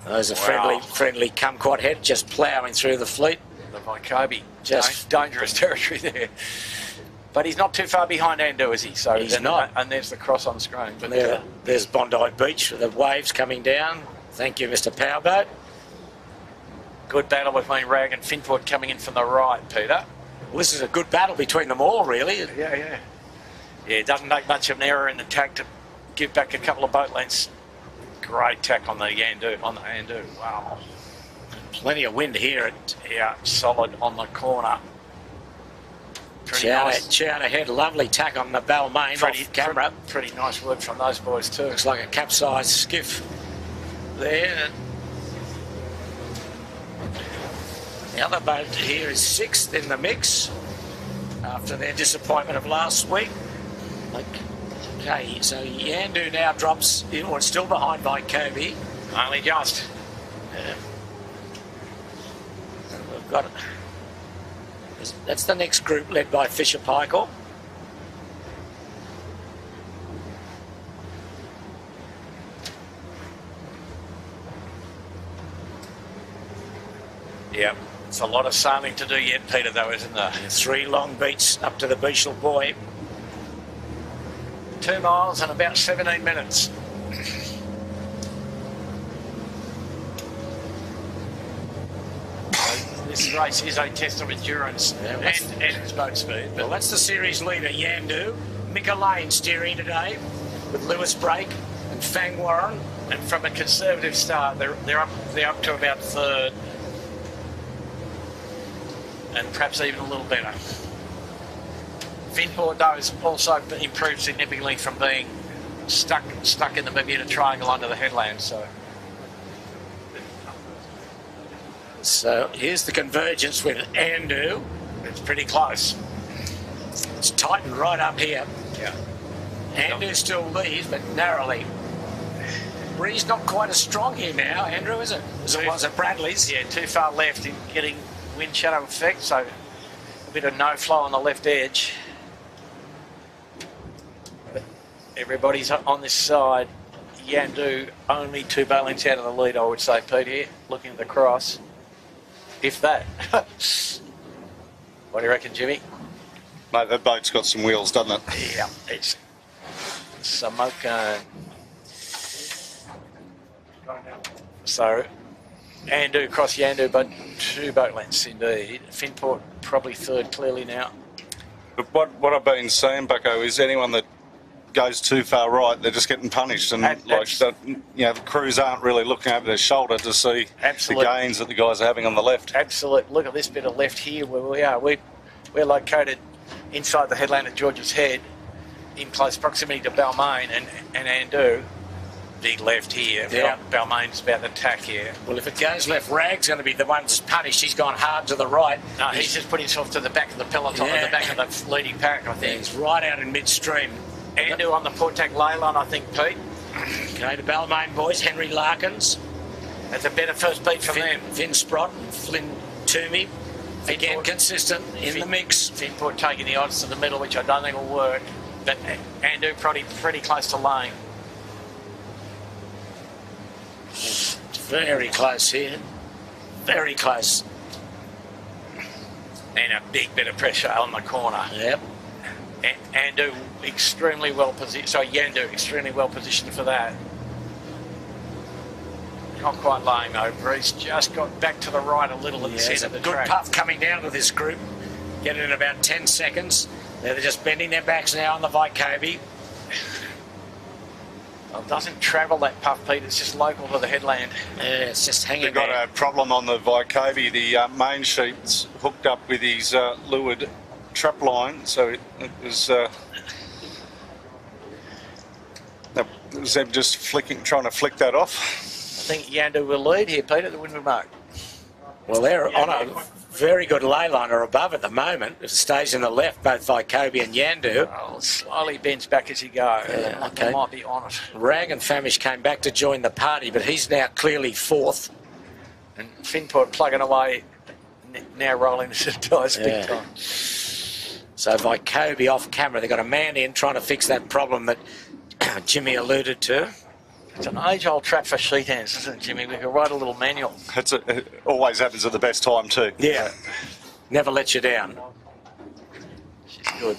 S1: Those are friendly kumquat head, just ploughing through the fleet.
S2: The Vykobi, just dangerous territory there. But he's not too far behind Andu, is he? So
S1: he's not.
S2: And there's the cross on the screen. But
S1: there's Bondi Beach with the waves coming down. Thank you, Mr. Powerboat.
S2: Good battle between Rag and Finport coming in from the right, Peter.
S1: Well, this is a good battle between them all, really.
S2: Yeah, it doesn't take much of an error in the tack to give back a couple of boat lengths. Great tack on the Yandu. Wow.
S1: Plenty of wind here.
S2: Solid on the corner.
S1: Chowder Head, lovely tack on the Balmain off camera.
S2: Pretty nice work from those boys too.
S1: Looks like a capsized skiff there. The other boat here is 6th in the mix after their disappointment of last week. Okay, so Yandu now drops, or it's still behind Vykobi.
S2: Only just.
S1: We've got it. That's the next group led by Fisher Paykel.
S2: Yeah, it's a lot of sailing to do yet, Peter, though, isn't there?
S1: 3 long beats up to the Beachel Buoy.
S2: 2 miles and about 17 minutes. This race is a test of endurance and boat speed.
S1: Well, that's the series leader, Yandu. Mika Lane steering today with Lewis Brake and Fang Warren.
S2: And from a conservative start, they're up to about 3rd. And perhaps even a little better. Finport, though, has also improved significantly from being stuck in the Bermuda Triangle under the headland.
S1: So here's the convergence with Andu.
S2: It's pretty close.
S1: It's tightened right up here.
S2: Yeah.
S1: Andu still leads, but narrowly. Breeze not quite as strong here now, Andrew, is it? As it was at Bradley's.
S2: Yeah, too far left in getting wind shadow effect, so a bit of no flow on the left edge. But everybody's on this side. Yandu only 2 boat lengths out of the lead, I would say, Pete, here, looking at the cross. If that. What do you reckon, Jimmy?
S3: Mate, that boat's got some wheels, doesn't it?
S2: Yeah, it's smoking. So, Andu cross Yandu, but 2 boat lengths indeed. Finport probably 3rd clearly now.
S3: But what I've been saying, Bucko, is anyone that goes too far right, they're just getting punished, and the crews aren't really looking over their shoulder to see the gains that the guys are having on the left.
S2: Absolutely. Look at this bit of left here where we are. We're located inside the headland at George's Head, in close proximity to Balmain and Andu. Big left here.
S1: Yeah.
S2: Balmain's about to attack here.
S1: Well, if it goes left, Rag's going to be the one that's punished. He's gone hard to the right.
S2: No, he's just put himself to the back of the peloton, at the back of the leading pack, I think.
S1: He's right out in midstream.
S2: Andu on the Portac Leyland, I think, Pete.
S1: Okay, the Balmain boys, Henry Larkins.
S2: That's a better first beat from them.
S1: Finn Sprott and Flynn Toomey. Again, consistent in the mix.
S2: Finport taking the odds to the middle, which I don't think will work. But Andu pretty close to lane.
S1: Very close here. Very close.
S2: And a big bit of pressure on the corner.
S1: Yep.
S2: Andu extremely well positioned. Sorry, Yandu extremely well positioned for that. Not quite laying over. He's just got back to the right a little at the centre of the track.
S1: Good puff coming down to this group. Getting in about 10 seconds. They're just bending their backs now on the Vycobi.
S2: Well, it doesn't travel that puff, Pete. It's just local to the headland.
S1: Yeah, it's just hanging
S3: We've got a problem on the Vycobi. The main sheet's hooked up with his lured trap line, so it was them just trying to flick that off.
S2: I think Yandu will lead here, Pete, at the windward mark.
S1: Well, they're on a very good ley line or above at the moment. If it stays in the left, both Vycobi and Yandu.
S2: Oh, slowly bends back as you go.
S1: Yeah,
S2: They might be on it.
S1: Rag and Famish came back to join the party, but he's now clearly fourth.
S2: And Finport plugging away, now rolling the dice big time.
S1: So Vycobi off camera. They've got a man in trying to fix that problem that Jimmy alluded to.
S2: It's an age-old trap for sheet hands, isn't it, Jimmy? We could write a little manual.
S3: It always happens at the best time too.
S1: Yeah. Never let you down.
S2: She's good.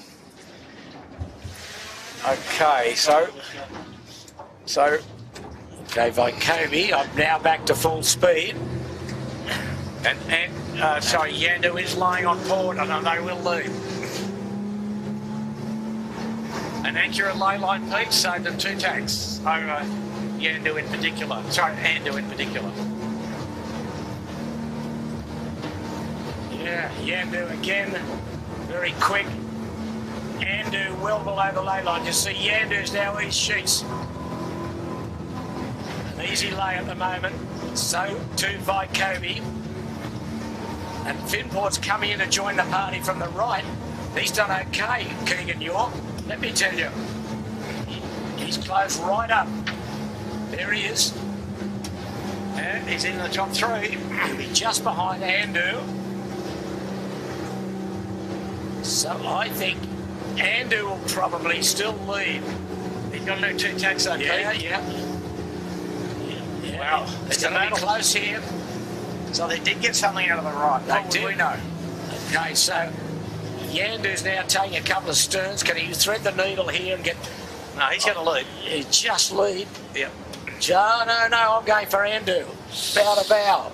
S2: Okay, so
S1: Okay, Vycobi, I'm now back to full speed.
S2: And sorry, Yandu is lying on port, and they will lead. An accurate ley line, Pete, saved them 2 tacks over Yandu in particular. Sorry, Andu in particular.
S1: Yeah, Yandu again, very quick. Andu well below the ley line. You see Yandu's now his sheets. An easy lay at the moment. So to Vycobi. And Finport's coming in to join the party from the right. He's done okay, Keegan York. Let me tell you. He's closed right up. There he is. And he's in the top 3. He'll be just behind Andu. So I think Andu will probably still lead.
S2: He's got to do 2 tacks, okay?
S1: Yeah.
S2: Wow.
S1: It's going to be close here.
S2: So they did get something out of the right.
S1: They did.
S2: We know.
S1: Okay, so Yandu's now taking a couple of sterns. Can he thread the needle here and get...
S2: No, he's going to lead.
S1: He just lead.
S2: Yep.
S1: No, I'm going for Andu. Bow to bow.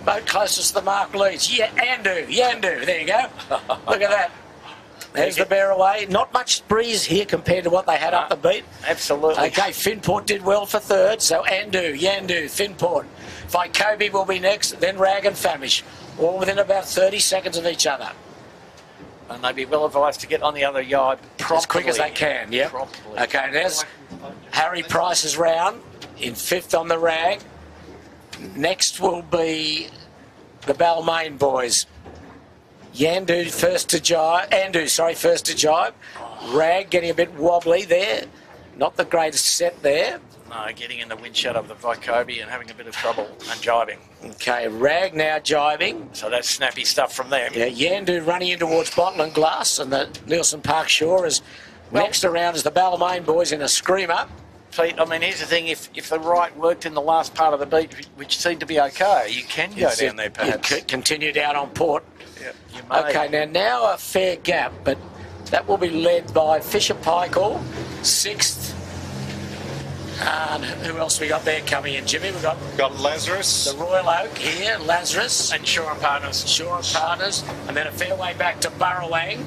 S1: Boat closest to the mark leads. Yeah, Yandu. There you go. Look at that. There's the bear away. Not much breeze here compared to what they had up the beat.
S2: Absolutely.
S1: Okay, Finport did well for third. So Yandu, Finport. Vycobi will be next, then Rag and Famish. All within about 30 seconds of each other.
S2: And they'd be well advised to get on the other yard promptly.
S1: As quick as they can, yeah.
S2: Promptly.
S1: Okay, there's Harry Price's round in 5th on the Rag. Next will be the Balmain boys. Andu first to jibe. Rag getting a bit wobbly there. Not the greatest set there.
S2: No, getting in the wind shut of the Vycobi and having a bit of trouble and jibing.
S1: Okay, Rag now jibing.
S2: So that's snappy stuff from them.
S1: Yeah, Yandu running in towards Bottle and Glass, and the Nielsen Park Shore is next around as the Balmain boys in a screamer.
S2: Pete, I mean, here's the thing, if the right worked in the last part of the beat, which seemed to be okay, you can go down there perhaps.
S1: You continue down on port.
S2: Yeah, you may.
S1: Okay, now a fair gap, but that will be led by Fisher Paykel, 6th. And who else we got there coming in, Jimmy? We've
S3: got Lazarus.
S1: The Royal Oak here, Lazarus.
S2: And Shaw and Partners.
S1: And then a fair way back to Burrawang.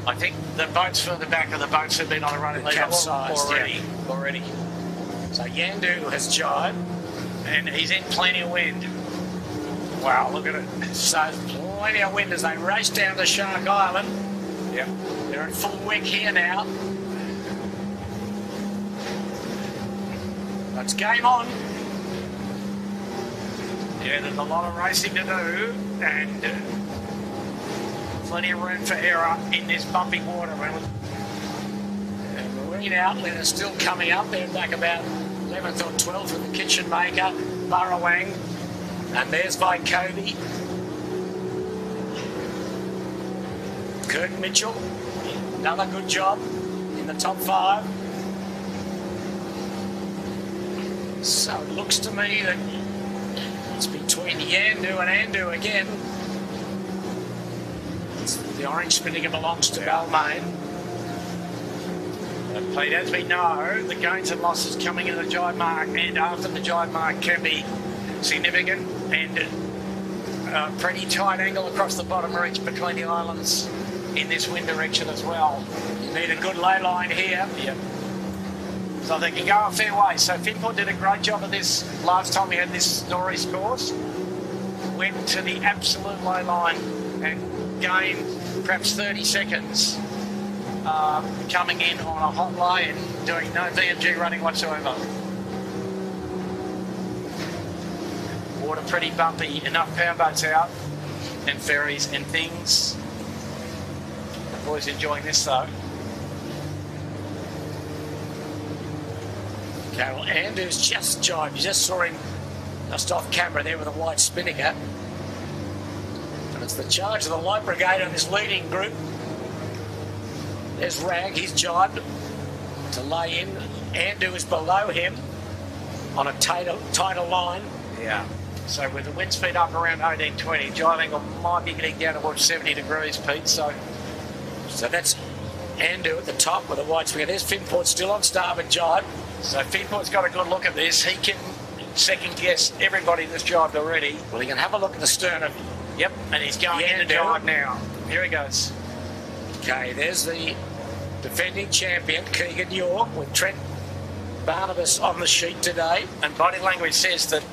S2: I think the boats further back of the boats have been on the running lead
S1: Capsized,
S2: already.
S1: yeah.
S2: Already. So the back of the boats have been on the running lead
S1: Capsized,
S2: already.
S1: yeah.
S2: Already.
S1: So Yandu has jibed.
S2: And he's in plenty of wind. Wow, look at it.
S1: So plenty of wind as they race down to Shark Island.
S2: Yep.
S1: They're in full wick here now. It's game on.
S2: Yeah, there's a lot of racing to do, and plenty of room for error in this bumpy water.
S1: And Marine Outlet is still coming up. They're back about 11th or 12th with the Kitchen Maker, Burrawang, and there's by Kobe. Kirk Mitchell, another good job in the top 5. So it looks to me that it's between Yandu and Andu again. The orange spinnaker belongs to Balmain.
S2: But Pete, as we know, the gains and losses coming into the jibe mark and after the jibe mark can be significant, and a pretty tight angle across the bottom reach between the islands in this wind direction as well.
S1: You need a good lay line here.
S2: Yep. So they can go a fair way. So Finport did a great job of this last time we had this Norris course. Went to the absolute low line and gained perhaps 30 seconds coming in on a hot lay and doing no VMG running whatsoever. Water pretty bumpy, enough powerboats out and ferries and things. The boys enjoying this though.
S1: Okay, well, Andu's just jibed. You just saw him just off camera there with a white spinnaker. And it's the charge of the Light Brigade on this leading group. There's Rag, he's jibed to lay in. Andu is below him on a tighter line.
S2: Yeah. So with the wind speed up around 18-20, jive angle might be getting down towards 70 degrees, Pete. So
S1: that's Andu at the top with a white spinnaker. There's Finport still on starboard jibe.
S2: So Finport's got a good look at this. He can second guess everybody that's jibed already.
S1: Well, he can have a look at the stern of.
S2: Yep, and he's going in to jibe now. Here he goes.
S1: Okay, there's the defending champion, Keegan York, with Trent Barnabas on the sheet today.
S2: And body language says that,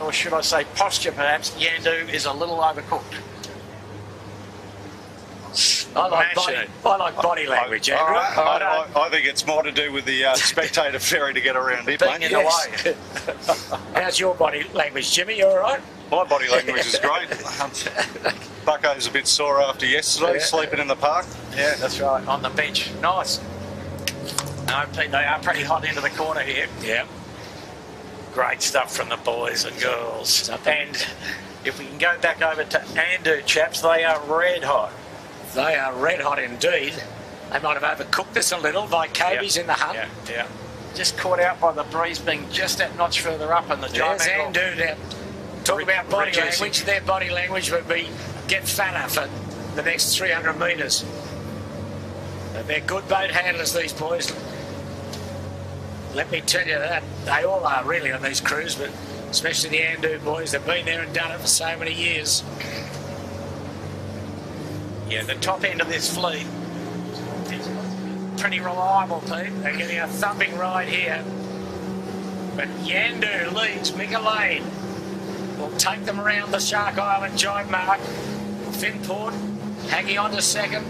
S2: or should I say posture perhaps, Yandu is a little overcooked.
S1: I like body language, Andrew.
S3: I think it's more to do with the spectator ferry to get around here,
S2: Being
S3: mate.
S2: in the way.
S1: How's your body language, Jimmy? You all right?
S3: My body language is great. Bucko's a bit sore after yesterday, sleeping in the park.
S2: Yeah, that's right, on the bench. Nice. No, Pete, they are pretty hot into the corner here.
S1: Yeah.
S2: Great stuff from the boys and girls. And if we can go back over to Andu, chaps, they are red hot.
S1: They are red hot indeed. They might have overcooked this a little. Kobe's in the hunt.
S2: Yeah. Just caught out by the breeze being just that notch further up in the jibe angle.
S1: There's Andu now. Talk about body language. Their body language would be get fatter for the next 300 metres. They're good boat handlers, these boys. Let me tell you that. They all are really on these crews, but especially the Andu boys. They've been there and done it for so many years.
S2: Yeah, the top end of this fleet is pretty reliable, Pete. They're getting a thumping ride here. But Yandu leads. Mika Lane will take them around the Shark Island jibe mark. Finport hanging on to second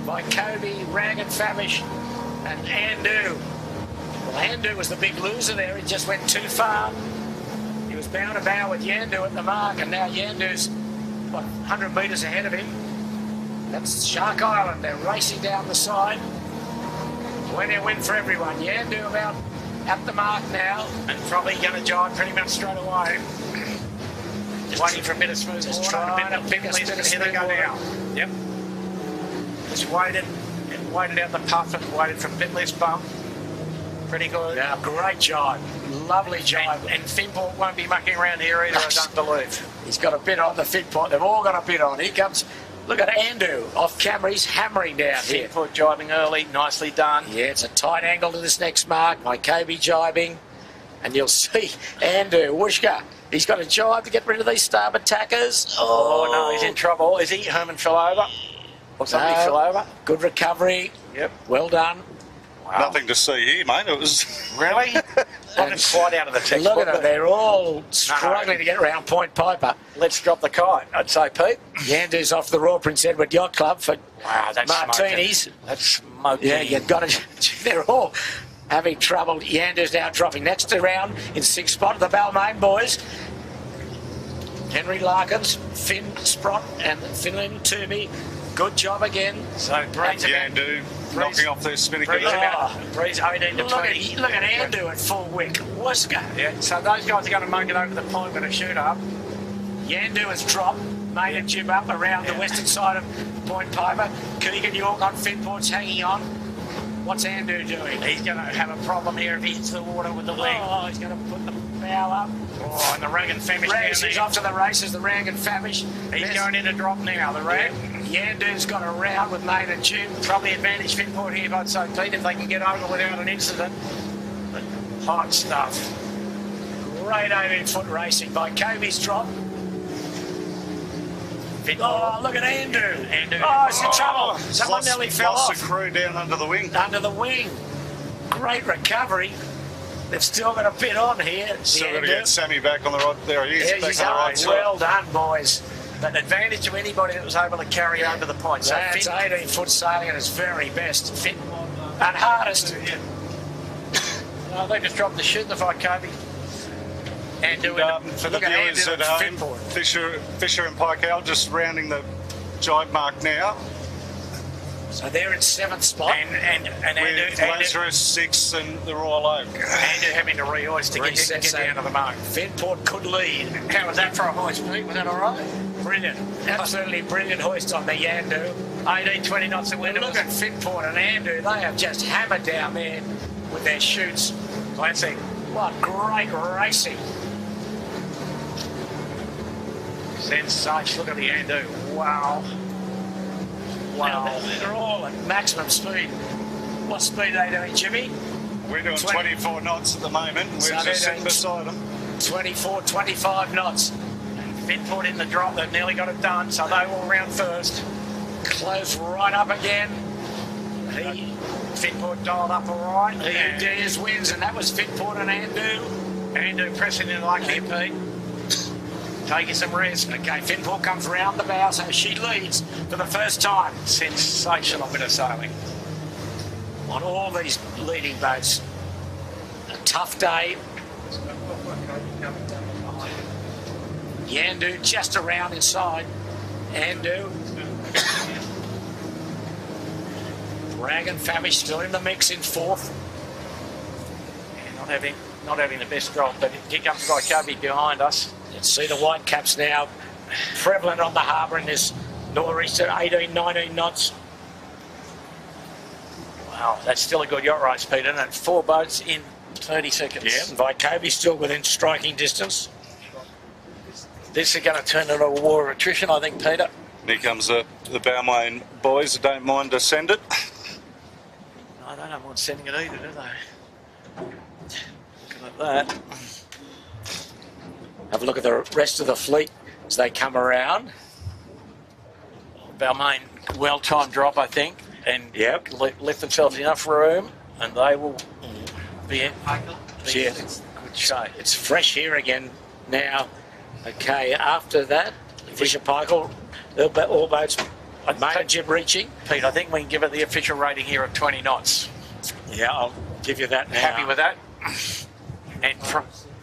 S2: by Kobe, Rag and Famish and Andu. Well, Andu was the big loser there. He just went too far. He was bow to bow with Yandu at the mark, and now Yandu's 100 metres ahead of him. That's Shark Island. They're racing down the side. Plenty of wind for everyone. Yandu about at the mark now and probably going to jibe pretty much straight away. Just waiting for a bit of smooth water. Trying a bit of here they go now. Yep. Just waited out the puff and waited for a bit less bump. Pretty good.
S1: Yeah, great jibe. Lovely jibe.
S2: And Finport won't be mucking around here either, I don't believe.
S1: He's got a bit on the Finport. They've all got a bit on. Here comes... Look at Andu off camera. He's hammering down here.
S2: Finport jibing early. Nicely done.
S1: Yeah, it's a tight angle to this next mark. My Kobe jibing. And you'll see Andu, Wooshka. He's got a jibe to get rid of these starboard tackers.
S2: Oh, no, he's in trouble. Is he? Herman fell over. Or somebody fell over.
S1: Good recovery.
S2: Yep.
S1: Well done.
S2: Wow.
S3: Nothing to see here, mate. It was
S2: Really? Not quite out of the textbook.
S1: Look at them. They're all struggling to get around Point Piper.
S2: Let's drop the kite, I'd say, Pete.
S1: Yandu's off the Royal Prince Edward Yacht Club for
S2: Wow, that's
S1: martinis.
S2: smoking. That's smoking.
S1: Yeah, you've got to. They're all having trouble. Yandu's now dropping next round in 6th spot. The Balmain boys. Henry Larkins, Finn Sprott, and Finland Toomey. Good job again.
S2: So Breeze
S3: Yandu knocking off their spinnaker.
S2: Breeze 18 to 20.
S1: Look at Yandu at full wick. Whisker.
S2: Yeah, so those guys are going to make it over the point with a shoot up.
S1: Yandu has dropped, made a jib up around the western side of Point Piper. Keegan York on Finport's hanging on. What's Yandu doing?
S2: He's going to have a problem here if he hits the water with the leg.
S1: Oh, he's going to put the bow up.
S2: Oh, and the Rag and Famish down
S1: He's
S2: there.
S1: off to the races, the Rag and Famish.
S2: He's going in a drop now, the Rag.
S1: Yandu's got a round with Main and Jim.
S2: Probably advantage Finport here, I'd say, Pete, if they can get over without an incident. But hot stuff.
S1: Great 18-foot racing by Kobe's drop.
S2: Finport.
S1: Oh, look at Yandu.
S2: Yandu.
S1: Oh, it's in trouble. Someone nearly fell
S3: lost
S1: off.
S3: the crew down under the wing.
S1: Under the wing. Great recovery. They've still got a bit on here.
S3: Still got to
S1: Yandu.
S3: get Sammy back on the right. There he is.
S1: There
S3: Back
S1: you
S3: on the
S1: go.
S3: right side.
S1: Well done, boys.
S2: An advantage to anybody that was able to carry over the point. So
S1: That's 18-foot sailing at its very best. Fit and hardest.
S2: No, they just dropped the shoot the fight, Kobe. And doing
S3: For the
S1: look at
S3: viewers
S1: Andy
S3: at
S1: and
S3: home,
S1: Finport.
S3: Fisher and Pikell just rounding the jibe mark now.
S1: So they're in 7th spot.
S2: And
S3: With
S2: Andrew
S3: Lazarus 6 and the Royal Oak.
S2: having to rehoist to get down to the mark.
S1: Finport could lead.
S2: How was that for a hoist, Pete? Was that all right?
S1: Brilliant. Absolutely brilliant hoist on the Yandu.
S2: 18, 20 knots of wind.
S1: Look at Finport and Yandu. They have just hammered down there with their shoots.
S2: Clancy.
S1: What great racing.
S2: Sensation. Look at the Yandu. Wow. Wow.
S1: They're all at maximum speed. What speed are they doing, Jimmy?
S3: We're doing 24 knots at the moment. We're
S1: So
S3: just
S1: they're
S3: sitting
S1: doing
S3: beside them.
S1: 24, 25 knots.
S2: Finport in the drop. They've nearly got it done, so they will round first.
S1: Close right up again.
S2: Finport dialed up all right.
S1: He dares wins, and that was Finport and Yandu.
S2: Andrew pressing in like here, Pete. Taking some rest.
S1: Okay, Finport comes round the bow, so she leads for the first time.
S2: Sensational bit of sailing.
S1: On all these leading boats. A tough day. Yandu just around inside. Yandu. Rag and Famish still in the mix in 4th.
S2: Yeah, not having the best drop, but here comes Kobe behind us.
S1: Let's see the white caps now prevalent on the harbour in this nor'easter, 18, 19 knots.
S2: Wow, that's still a good yacht race, Pete, isn't it? 4 boats in 30 seconds.
S1: Yeah, Vikobe still within striking distance.
S2: This is going to turn into a war of attrition, I think, Peter.
S3: Here comes the Balmain boys that don't mind to send it.
S2: No, they don't mind sending it either, do they? Looking at that.
S1: Have a look at the rest of the fleet as they come around.
S2: Balmain, well-timed drop, I think, and
S1: Yep.
S2: left themselves enough room, and they will be in
S1: Yeah.
S2: good shape.
S1: It's fresh here again now. Okay, after that, Fisher Paykel, all boats made a jib reaching.
S2: Pete, I think we can give it the official rating here of 20 knots.
S1: Yeah, I'll give you that now.
S2: Happy with that? And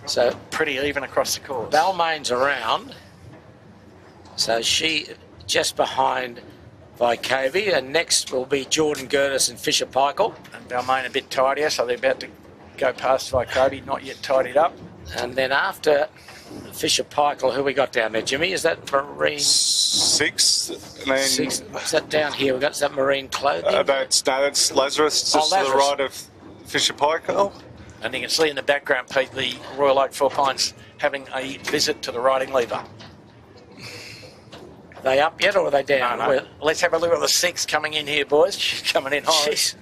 S1: So
S2: pretty even across the course.
S1: Balmain's around. So she just behind Vikobe, and next will be Jordan Gertis and Fisher Paykel.
S2: And Balmain a bit tidier, so they're about to go past Vikobe, not yet tidied up.
S1: And then after Fisher Paykel, who we got down there, Jimmy? Is that Marine
S3: 6th. And then
S1: 6? What's that down here? We've got is that Marine clothing.
S3: that's Lazarus, just to the
S1: Lazarus.
S3: right of Fisher Paykel.
S2: And you can see in the background, Pete, the Royal Oak Four Pines having a visit to the riding lever.
S1: Are they up yet or are they down?
S2: No. Let's have a look at the 6th coming in here, boys. She's coming in high.
S1: Jeez.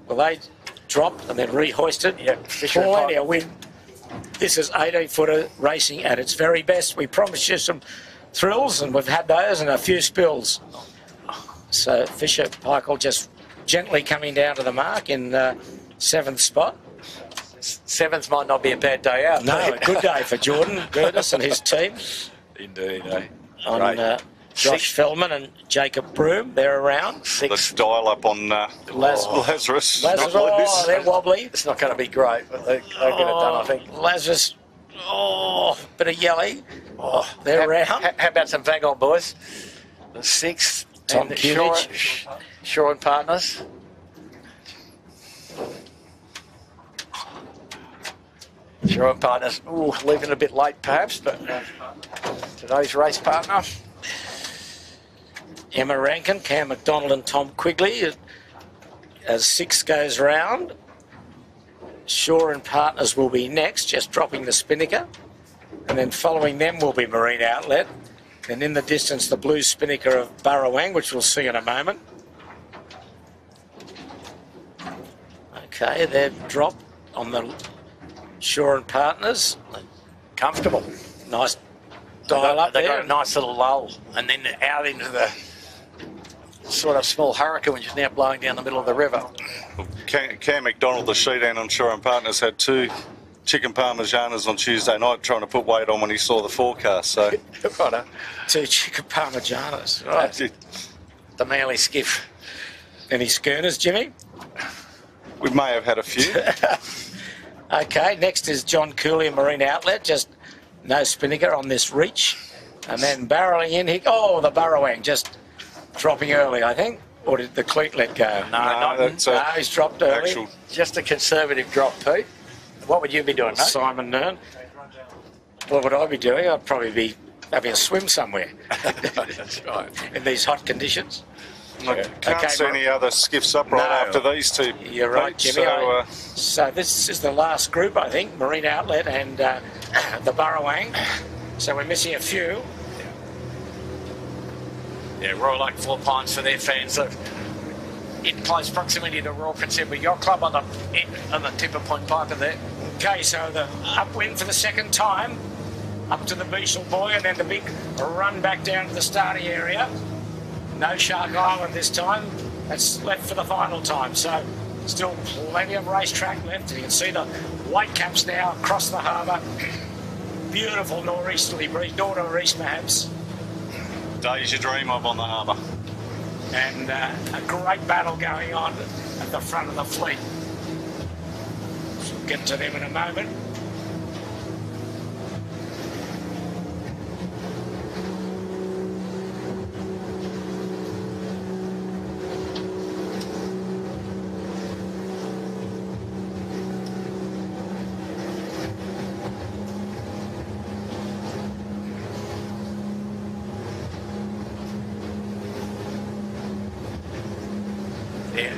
S1: Well, they dropped and then rehoisted.
S2: Yeah, Fisher and
S1: Plenty
S2: Paykel.
S1: of wind. This is 18-footer racing at its very best. We promised you some thrills, and we've had those and a few spills. So Fisher Paykel just gently coming down to the mark in 7th spot.
S2: 7th might not be a bad day out.
S1: No, a good day for Jordan Curtis and his team.
S2: Indeed, eh?
S1: On Josh Feldman and Jacob Broom, they're around.
S3: Let's dial up on Lazarus.
S1: Oh, they're wobbly.
S2: It's not going to be great, but they'll get it done, I think.
S1: Lazarus, bit of yelly. They're around.
S2: How about some Vagon boys? The 6th.
S1: Tom
S2: and
S1: Cunich.
S2: Shaw and Partners. Shaw and Partners, leaving a bit late perhaps, but today's race partner.
S1: Emma Rankin, Cam McDonald and Tom Quigley as 6 goes round. Shaw and Partners will be next, just dropping the spinnaker. And then following them will be Marine Outlet. And in the distance, the blue spinnaker of Burrawang, which we'll see in a moment. Okay, they've dropped on the Shaw and Partners.
S2: Comfortable.
S1: Nice dial up there.
S2: They got a nice little lull. And then out into the sort of small hurricane, which is now blowing down the middle of the river.
S3: Cam McDonald, the sheet-hand on Shaw and Partners, had 2 chicken parmesanas on Tuesday night trying to put weight on when he saw the forecast. So
S1: 2 chicken parmesanas. Right.
S2: The Manly skiff.
S1: Any schooners, Jimmy?
S3: We may have had a few.
S1: Okay, next is John Cooley and Marine Outlet. Just no spinnaker on this reach. And then barrelling in here. Oh, the Burrowang just dropping early, I think. Or did the cleat let go?
S2: No,
S1: He's dropped early.
S2: Just a conservative drop, Pete. What would you be doing, mate?
S1: Simon Nern. What would I be doing? I'd probably be having a swim somewhere.
S2: That's right.
S1: In these hot conditions.
S3: Can't see any other skiffs up after these 2.
S1: You're right, Jimmy. So this is the last group, I think, Marine Outlet and the Burrowang. So we're missing a few.
S2: Yeah, Royal Oak 4 Pines for their fans. So in close proximity to Royal Prince Edward Yacht Club on the Tipper Point Piper there.
S1: Okay, so the upwind for the second time, up to the Beetle Buoy, and then the big run back down to the starting area. No Shark Island this time. That's left for the final time. So still plenty of racetrack left. And you can see the white caps now across the harbour. Beautiful nor'easterly breeze, north-east perhaps.
S3: Days you dream of on the harbour.
S1: And a great battle going on at the front of the fleet. We'll get to them in a moment.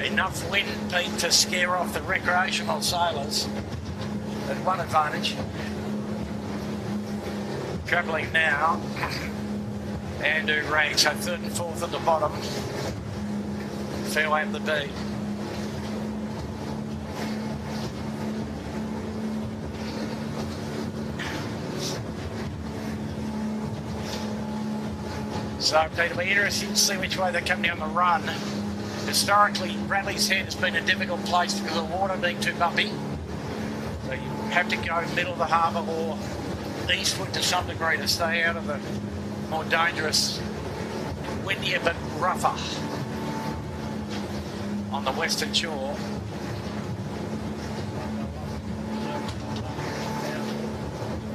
S1: Enough wind, Pete, to scare off the recreational sailors. At one advantage. Travelling now. Andrew Ragg, so 3rd and 4th at the bottom. Fairway of the B. So, Pete, it'll be interesting to see which way they come down the run. Historically, Bradley's Head has been a difficult place because of the water being too bumpy. So you have to go middle of the harbour or eastward to some degree to stay out of the more dangerous, windier but rougher on the western shore.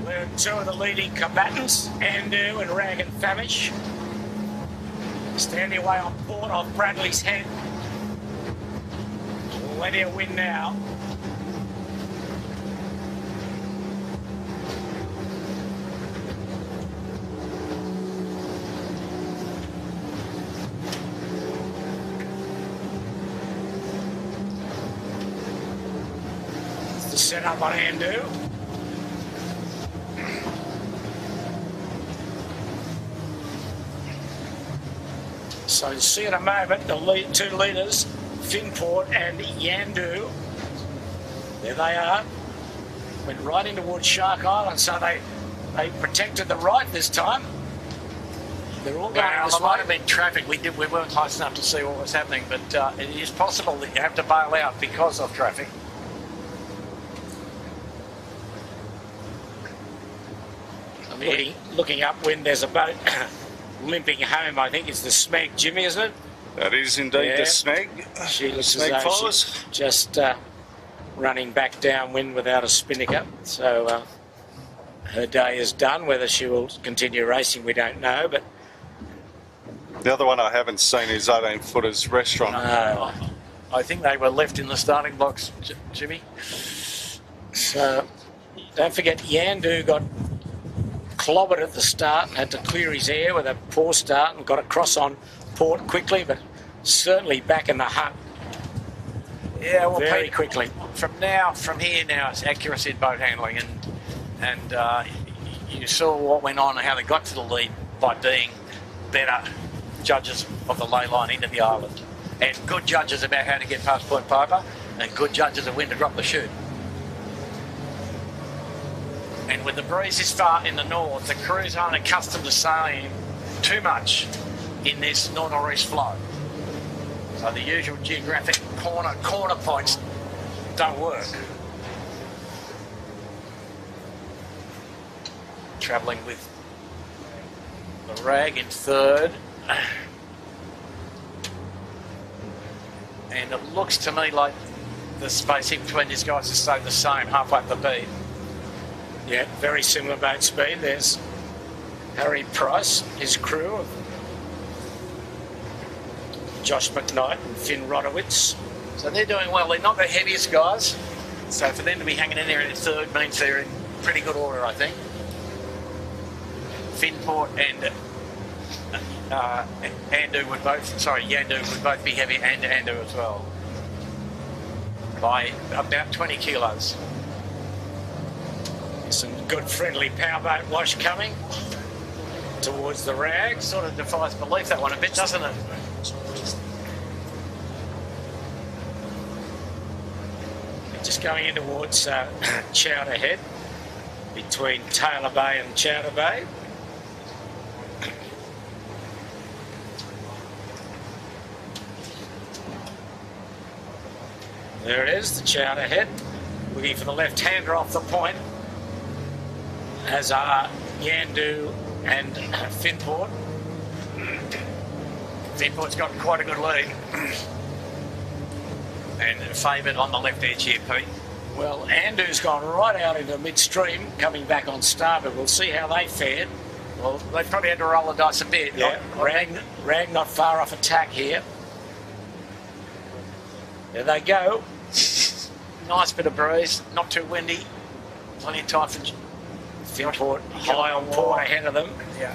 S1: We're 2 of the leading combatants, Andu and Rag and Famish. Standing away on board of Bradley's Head. Plenty of wind now. It's the setup on Andu. So you see in a moment the 2 leaders, Finport and Yandu. There they are. Went right in towards Shark Island, so they protected the right this time. They're all going
S2: Well,
S1: this
S2: there might
S1: way.
S2: have been traffic. We weren't close enough to see what was happening, but it is possible that you have to bail out because of traffic.
S1: Looking upwind, there's a boat limping home. I think it's the Smeg, Jimmy, isn't it?
S3: That is indeed the snag.
S1: She looks
S3: Snag
S1: as though
S3: follows.
S1: she's just running back downwind without a spinnaker. So her day is done. Whether she will continue racing, we don't know. But
S3: The other one I haven't seen is 18 Footers Restaurant.
S2: I think they were left in the starting blocks, Jimmy.
S1: So don't forget, Yandu got clobbered at the start and had to clear his air with a poor start and got across on port quickly, but certainly back in the hunt
S2: Yeah, well,
S1: very
S2: Pete,
S1: quickly.
S2: From here now, it's accuracy in boat handling, and you saw what went on and how they got to the lead by being better judges of the ley line into the island, and good judges about how to get past Point Piper, and good judges of when to drop the chute. And with the breeze this far in the north, the crews aren't accustomed to sailing too much in this north-northeast flow. So the usual geographic corner points don't work. Travelling with the rag in third. And it looks to me like the spacing between these guys has stayed the same halfway up the beat.
S1: Yeah, very similar boat speed. There's Harry Price, his crew of Josh McKnight and Finn Rodowitz.
S2: So they're doing well. They're not the heaviest guys. So for them to be hanging in there in third means they're in pretty good order, I think. Finport and Yandu would both be heavy, and Yandu as well. By about 20 kilos.
S1: Some good friendly powerboat wash coming towards the rag.
S2: Sort of defies belief, that one a bit, doesn't it?
S1: Just going in towards Chowder Head, between Taylor Bay and Chowder Bay. There it is, the Chowder Head, looking for the left-hander off the point, as are Yandu and Finport.
S2: Finport's got quite a good lead. And favoured on the left edge here, Pete.
S1: Well, Yandu's gone right out into midstream, coming back on starboard. We'll see how they fared.
S2: Well, they probably had to roll the dice a bit.
S1: Yeah, rag not far off attack here. There they go.
S2: Nice bit of breeze, not too windy. Plenty of time for
S1: Finport high on port ahead of them.
S2: Yeah.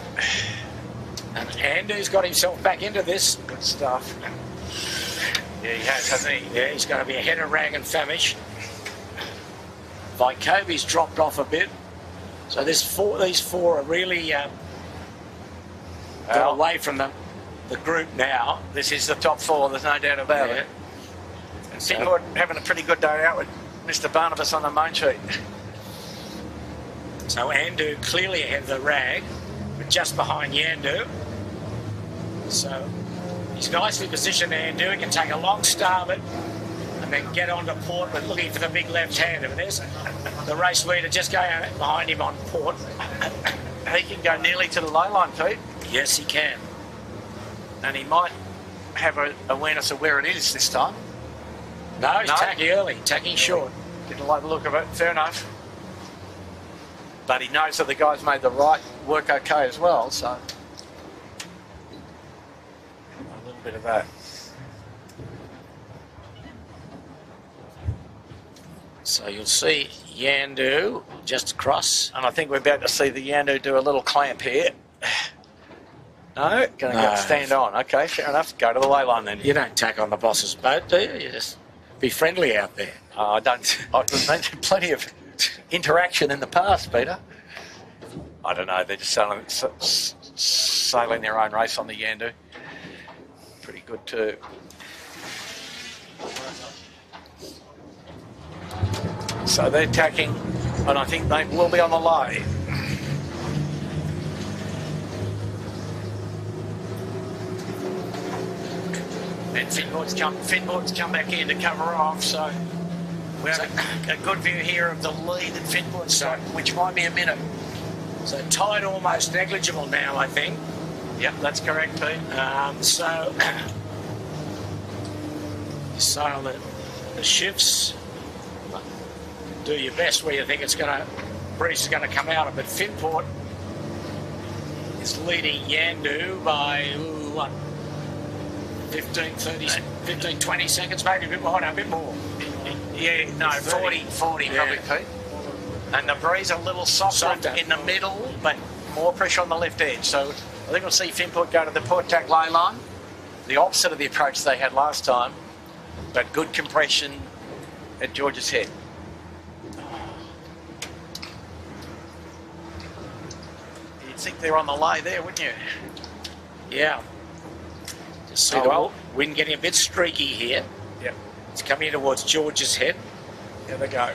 S1: And Yandu's got himself back into this.
S2: Good stuff. Yeah, he has, hasn't he?
S1: Yeah, he's going to be ahead of Rag and Famish. Vykovi's dropped off a bit. So these four are really got away from the group now.
S2: This is the top four, there's no doubt about it. And Finport having a pretty good day out with Mr. Barnabas on the main sheet.
S1: So Yandu clearly ahead of the Rag, but just behind Yandu. So he's nicely positioned, Yandu. He can take a long starboard and then get onto port with looking for the big left-hander. But there's the race leader just going behind him on port.
S2: He can go nearly to the low line, Pete.
S1: Yes, he can.
S2: And he might have an awareness of where it is this time.
S1: No, he's tacking early, tacking short.
S2: Didn't like the look of it, fair enough. But he knows that the guys made the right work okay as well, so a little bit of that.
S1: So you'll see Yandu just across.
S2: And I think we're about to see the Yandu do a little clamp here. No? Going to go stand on. Okay, fair enough. Go to the ley line then.
S1: You don't tack on the boss's boat, do you? You just be friendly out there.
S2: I don't. I've had plenty of interaction in the past, Peter. I don't know. They're just sailing their own race on the Yandu. Pretty good too. So they're tacking, and I think they will be on the low. And Finport's come back in to cover off, so we have a good view here of the lead that Finport's got, which might be a minute.
S1: So tide almost negligible now, I think.
S2: Yep, that's correct, Pete.
S1: So you sail the shifts. Do your best where you think breeze is going to come out of it. Finport is leading Yandu by 15, 20 seconds, maybe a bit more. No, a bit more.
S2: Yeah, no, 40
S1: yeah.
S2: probably, Pete. And the breeze a little softer in the middle, but more pressure on the left edge. So I think we'll see Finport go to the port tack lay line, the opposite of the approach they had last time, but good compression at George's Head. You'd think they're on the lay there, wouldn't you?
S1: Yeah. Just see the wind getting a bit streaky here.
S2: Yeah.
S1: It's coming towards George's Head.
S2: There they go.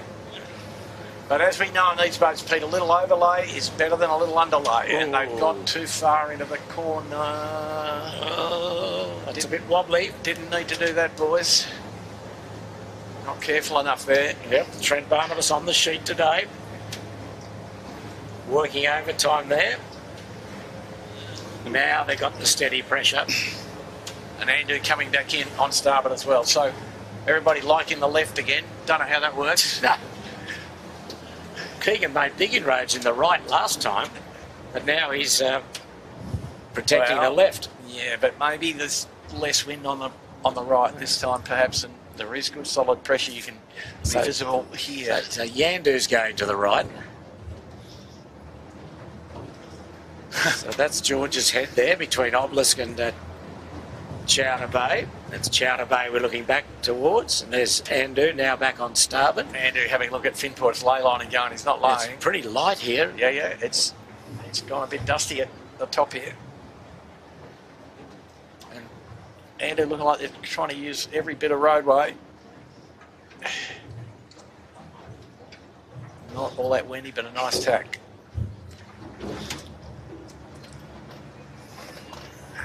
S2: But as we know on these boats, Pete, a little overlay is better than a little underlay. And they've gone too far into the corner.
S1: It's a bit wobbly.
S2: Didn't need to do that, boys. Not careful enough there.
S1: Yep, Trent Barnabas on the sheet today. Working overtime there. Now they got the steady pressure.
S2: And Andrew coming back in on starboard as well. So everybody liking the left again. Don't know how that works.
S1: Keegan made big inroads in the right last time, but now he's protecting the left.
S2: Yeah, but maybe there's less wind on the right this time, perhaps, and there is good solid pressure. You can be visible here.
S1: So Yandu's going to the right. So that's George's Head there between Obelisk and Chowder Bay. That's Chowder Bay we're looking back towards. And there's Andu now back on starboard.
S2: Andu having a look at Finport's lay line and going, he's not laying.
S1: It's pretty light here.
S2: Yeah, it's gone a bit dusty at the top here. And Andu looking like they're trying to use every bit of roadway. Not all that windy, but a nice tack.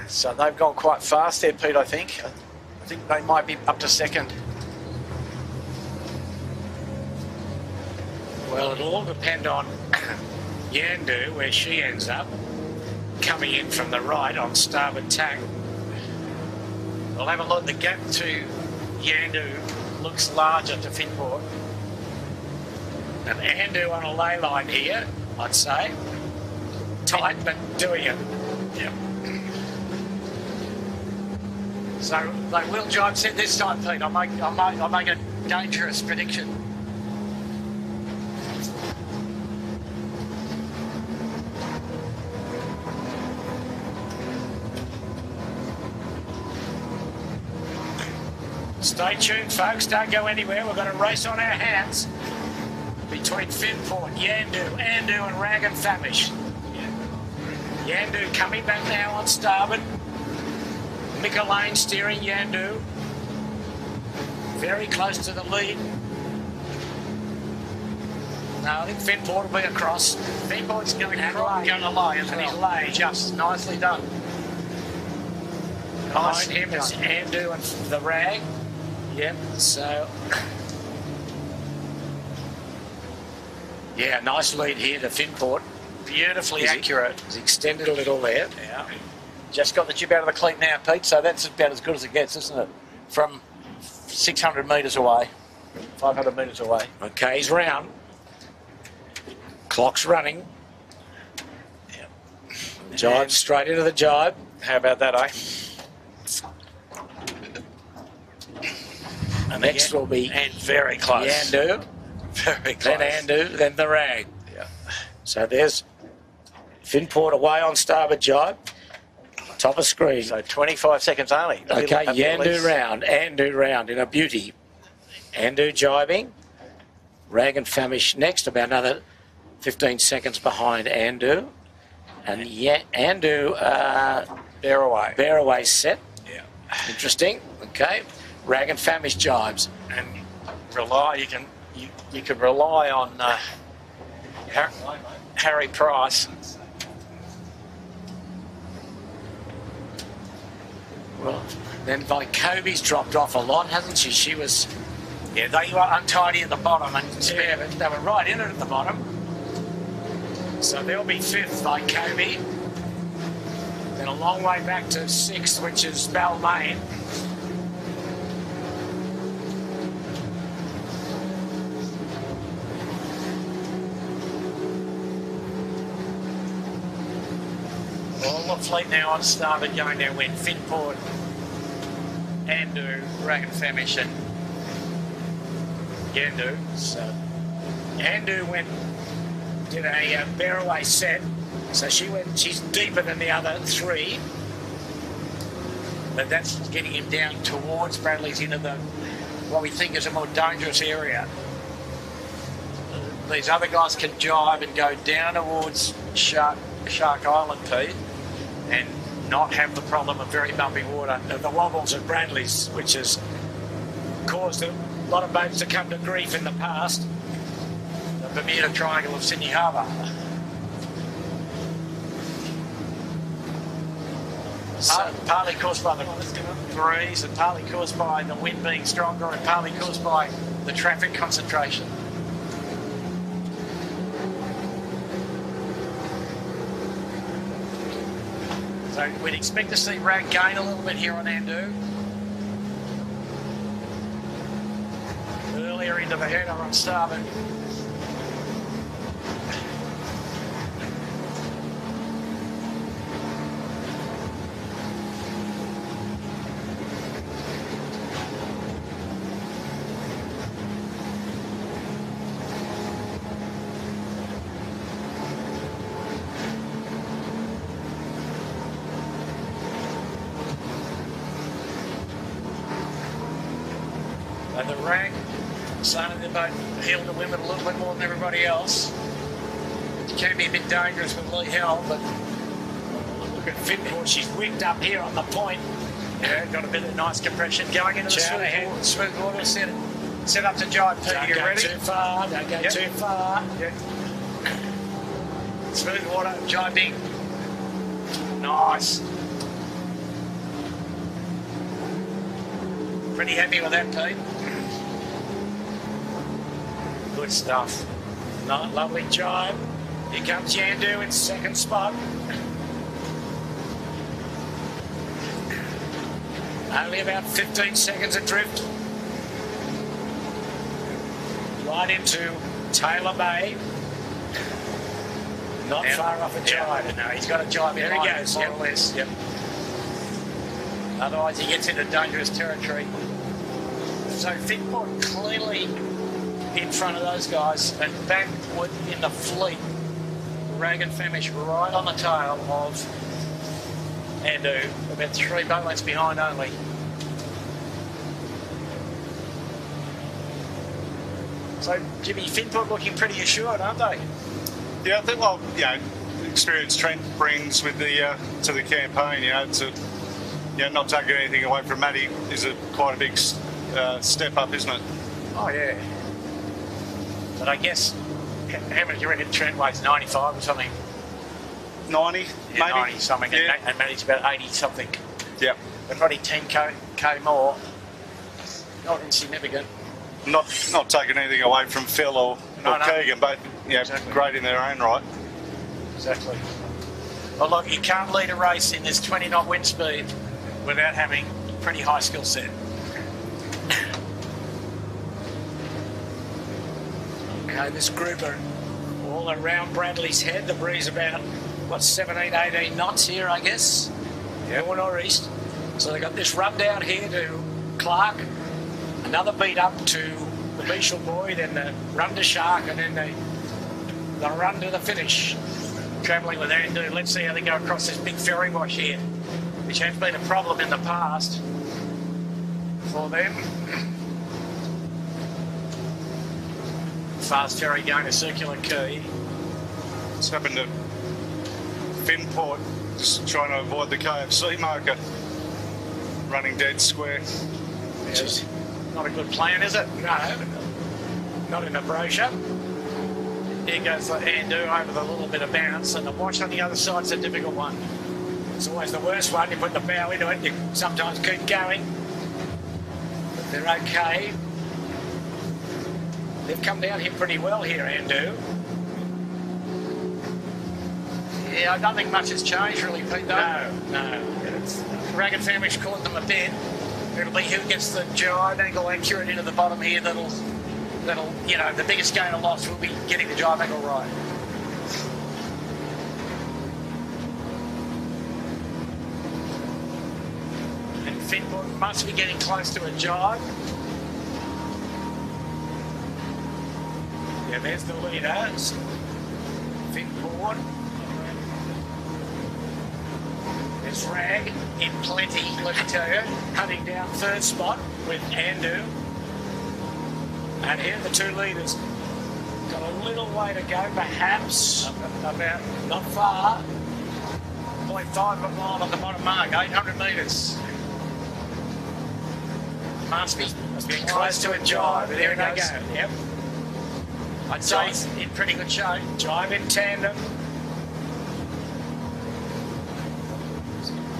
S2: So they've gone quite fast there, Pete, I think. I think they might be up to second.
S1: Well, it'll all depend on Yandu, where she ends up, coming in from the right on starboard tack.
S2: We'll have a look. The gap to Yandu looks larger to Finport.
S1: And Andu on a lay line here, I'd say. Tight, but doing it.
S2: Yep. So they will jibe set this time, Pete. I'll make a dangerous prediction.
S1: Stay tuned, folks. Don't go anywhere. We've got a race on our hands between Finport, Yandu, Andu and Rag and Famish. Yandu coming back now on starboard. Mika Lane steering Yandu. Very close to the lead. No, I think Finport will be across.
S2: Finport's going to lay as well.
S1: He's lay.
S2: Just nicely done.
S1: Behind him is Andu and the Rag. Yep, so... Yeah, nice lead here to Finport.
S2: Beautifully accurate.
S1: He's extended a little there.
S2: Yeah. Just got the jib out of the cleat now, Pete, so that's about as good as it gets, isn't it? From 600 metres away, 500 metres away.
S1: Okay, he's round. Clock's running.
S2: Yep.
S1: Jibe straight into the jibe.
S2: How about that, eh?
S1: And next will be
S2: and very close.
S1: Yandu.
S2: Very close.
S1: Then Andu, then the Rag.
S2: Yeah.
S1: So there's Finport away on starboard jibe. Top of screen.
S2: So 25 seconds only.
S1: Okay, Yandu round. Andu round in a beauty. Andu jibing. Rag and Famish next, about another 15 seconds behind Andu. And Andu
S2: bear away.
S1: Bear away set.
S2: Yeah.
S1: Interesting. Okay. Rag and Famish jibes.
S2: And you can rely on Harry Price.
S1: Well, then Vykovi's dropped off a lot, hasn't she? She was...
S2: Yeah, they were untidy at the bottom, and
S1: Yeah, but they were right in it at the bottom. So they'll be 5th, Vykovi. Then a long way back to 6th, which is Balmain.
S2: All the fleet now on starboard going downwind. Finport, Andu, Dragon Famish, and Yandu.
S1: So Andu did a bearaway set, so she's deeper than the other 3.
S2: But that's getting him down towards Bradley's into what we think is a more dangerous area. These other guys can jibe and go down towards Shark Island, Pete, and not have the problem of very bumpy water.
S1: The wobbles at Bradley's, which has caused a lot of boats to come to grief in the past.
S2: The Bermuda Triangle of Sydney Harbour. Partly caused by the breeze, and partly caused by the wind being stronger, and partly caused by the traffic concentration. So we'd expect to see Rag gain a little bit here on Andu. Earlier into the header on starboard. And the Rag starting the boat held the limit a little bit more than everybody else. It can be a bit dangerous with Lee Hell, but look at Finport, she's wigged up here on the point. Yeah, got a bit of nice compression going into the smooth water. Set up to jibe, Pete. Are you ready?
S1: Too far, don't go too far.
S2: Yep. Smooth water, jibing. Nice. Pretty happy with that, Pete. Good stuff.
S1: Lovely jibe. Here comes Yandu in 2nd spot. Only about 15 seconds adrift. Right into Taylor Bay. Not far off a jibe.
S2: No, he's got a jibe.
S1: There he goes.
S2: More or less. Yep. Otherwise, he gets into dangerous territory. So Finport clearly in front of those guys, and backward in the fleet, Rag and Famish right on the tail of Andu, about 3 boat lengths behind only. So, Jimmy, Finport looking pretty assured, aren't they?
S3: Yeah, I think, well, experience Trent brings with the to the campaign, to not taking anything away from Matty is quite a big step up, isn't it?
S2: Oh, yeah. But I guess, how many do you reckon Trent weighs? 95 or something?
S3: 90,
S2: Yeah,
S3: maybe?
S2: 90 something,
S3: Yeah.
S2: and Matty's about 80 something.
S3: Yep.
S2: They're probably 10k more. Not insignificant.
S3: Not taking anything away from Phil or Keegan, both
S2: Exactly.
S3: great in their own right.
S2: Exactly. Well, look, you can't lead a race in this 20 knot wind speed without having pretty high skill set.
S1: Okay, this group are all around Bradley's Head. The breeze about, 17, 18 knots here, I guess. North or east. So they got this run down here to Clark, another beat up to the Beachel Boy, then the run to Shark, and then the run to the finish.
S2: Travelling with Andu, let's see how they go across this big ferry wash here, which has been a problem in the past for them. Fast ferry going to Circular Quay.
S3: It's happened to Finport, just trying to avoid the KFC marker, running dead square.
S2: Yes. Not a good plan, is it?
S1: No, not in the brochure.
S2: Here goes the Andu over the little bit of bounce, and the wash on the other side's a difficult one.
S1: It's always the worst one. You put the bow into it, you sometimes keep going. But they're okay. They've come down here pretty well here, Andu.
S2: Yeah, I don't think much has changed really, Pete, though.
S1: No.
S2: It's, Ragged Family's caught them a bit. It'll be who gets the jibe angle accurate into the bottom here that'll, you know, the biggest gain of loss will be getting the jibe angle right. And Finport must be getting close to a jibe.
S1: Yeah, there's the leaders. Finport. There's Rag
S2: In plenty, let me tell you.
S1: hunting down third spot with Andu. And here are the two leaders. Got a little way to go, perhaps.
S2: About
S1: Not far.
S2: 0.5 of a mile at the bottom mark, 800 metres. Must be
S1: Getting close to a jibe. There they go. Yep.
S2: I'd say he's in pretty good shape.
S1: Jibe in tandem.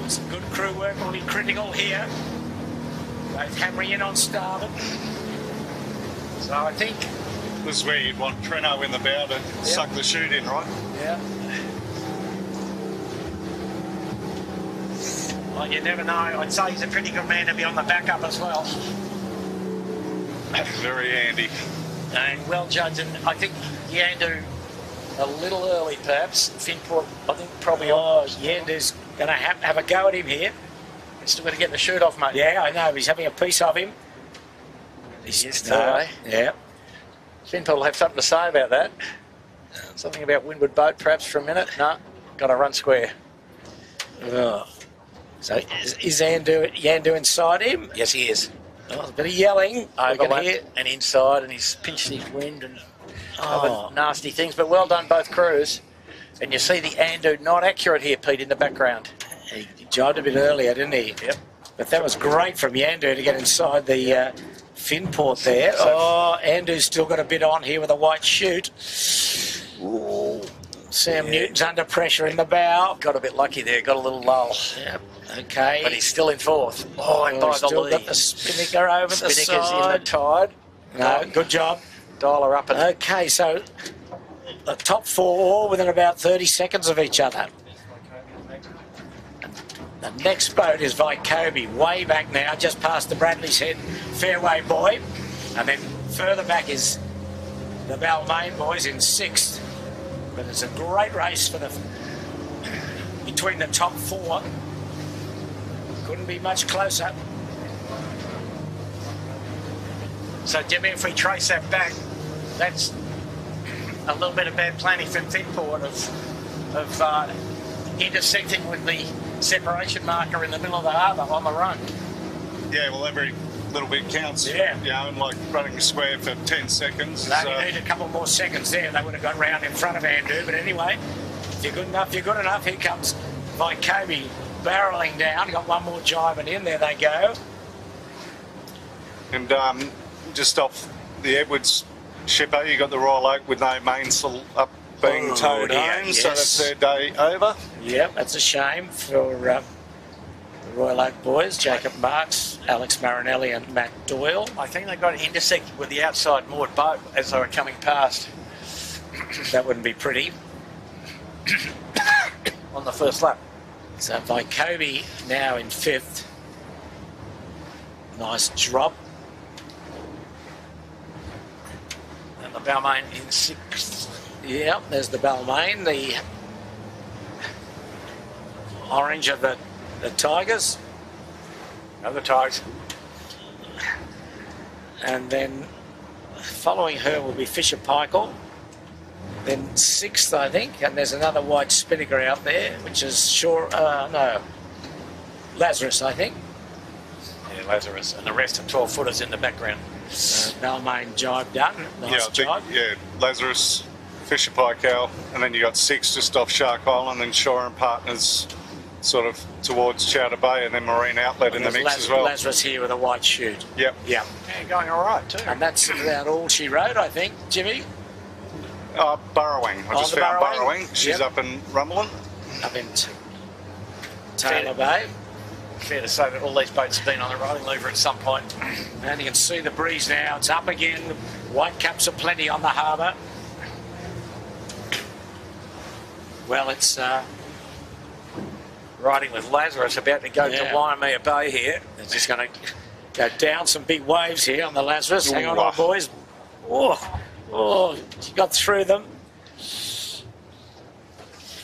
S1: Some good crew work will be critical here. Both hammering in on starboard. So I think,
S3: This is where you'd want Treno in the bow to suck the chute in, right?
S1: yeah.
S2: Well, you never know. I'd say he's a pretty good man to be on the backup as well.
S3: Very handy.
S2: And well judged. And I think Yandu a little early, perhaps. Finport, I think, probably.
S1: Yandu's going to have a go at him here.
S2: He's still going to get the shoot off, mate.
S1: Yeah, I know. He's having a piece of him.
S2: Yes, today.
S1: Yeah.
S2: Finport will have something to say about that. Something about windward boat, perhaps, for a minute. No, got to run square.
S1: Oh. So is Yandu inside him?
S2: Yes, he is.
S1: Oh, a bit of yelling. We can hear.
S2: And inside, and he's pinched his wind and other nasty things. But well done, both crews. And you see the Andu not accurate here, Pete, in the background.
S1: He jibed a bit earlier, didn't he?
S2: Yep.
S1: But that was great from Yandu to get inside the Finport there. Andu's still got a bit on here with a white chute. Ooh. Sam Newton's under pressure in the bow.
S2: Got a bit lucky there, got a little lull.
S1: Yep. Okay.
S2: But he's still in fourth. Oh, and by
S1: He's
S2: the
S1: still
S2: lead.
S1: got the spinnaker over the
S2: Spinnaker's
S1: side.
S2: in the tide.
S1: No, good job.
S2: Dial her up. And
S1: Okay, so the top four all within about 30 seconds of each other. The next boat is Vycobi, way back now, just past the Bradley's Head fairway boy. And then further back is the Balmain boys in sixth. But it's a great race for between the top four. Couldn't be much closer.
S2: so, Jimmy, if we trace that back, that's a little bit of bad planning from Finport of intersecting with the separation marker in the middle of the harbour on the run.
S3: Yeah, well, every little bit counts.
S1: Yeah.
S3: You know, and like running a square for 10 seconds.
S1: They only need a couple more seconds there. They would have got round in front of Andu. But anyway, if you're good enough, you're good enough. Here comes Vycobi barrelling down. Got one more jibing in. There they go.
S3: And just off the Edwards shipper, you got the Royal Oak with no mainsail up being towed
S1: dear,
S3: home, so
S1: yes.
S3: that's their day over.
S1: Yep, that's a shame for the Royal Oak boys. Jacob Marks, Alex Marinelli and Matt Doyle.
S2: I think they got intersected with the outside moored boat as they were coming past
S1: That wouldn't be pretty.
S2: on the first lap.
S1: So Vycobi now in fifth. Nice drop.
S2: And the Balmain in sixth.
S1: Yep, there's the Balmain, the orange of the Tigers.
S2: Other Tigers.
S1: And then following her will be Fisher Paykel. Then sixth, I think, and there's another white spinnaker out there, which is Lazarus, I think.
S2: Yeah, Lazarus. And the rest are 12 footers in the background.
S1: Balmain jibe done. Nice jibe.
S3: Lazarus, Fisher Paykel, and then you got six just off Shark Island, and Shore and Partners sort of towards Chowder Bay, and then Marine Outlet in the mix as well.
S1: Lazarus here with a white chute.
S3: Yep.
S1: Yep.
S2: Yeah, going all right too.
S1: And that's about all she wrote, I think, Jimmy.
S3: Burrowing. I just
S1: the
S3: found
S1: Burrowing?
S3: Burrowing. She's
S1: Yep.
S3: up in Rumbling.
S1: Up in Taylor Bay.
S2: Fair to say that all these boats have been on the riding lever at some point.
S1: And you can see the breeze now. It's up again. White caps are plenty on the harbour. Well, it's
S2: Riding with Lazarus about to go to Waimea Bay here.
S1: they're just going to go down some big waves here on the Lazarus. Hang on, old boys. Oh, she got through them.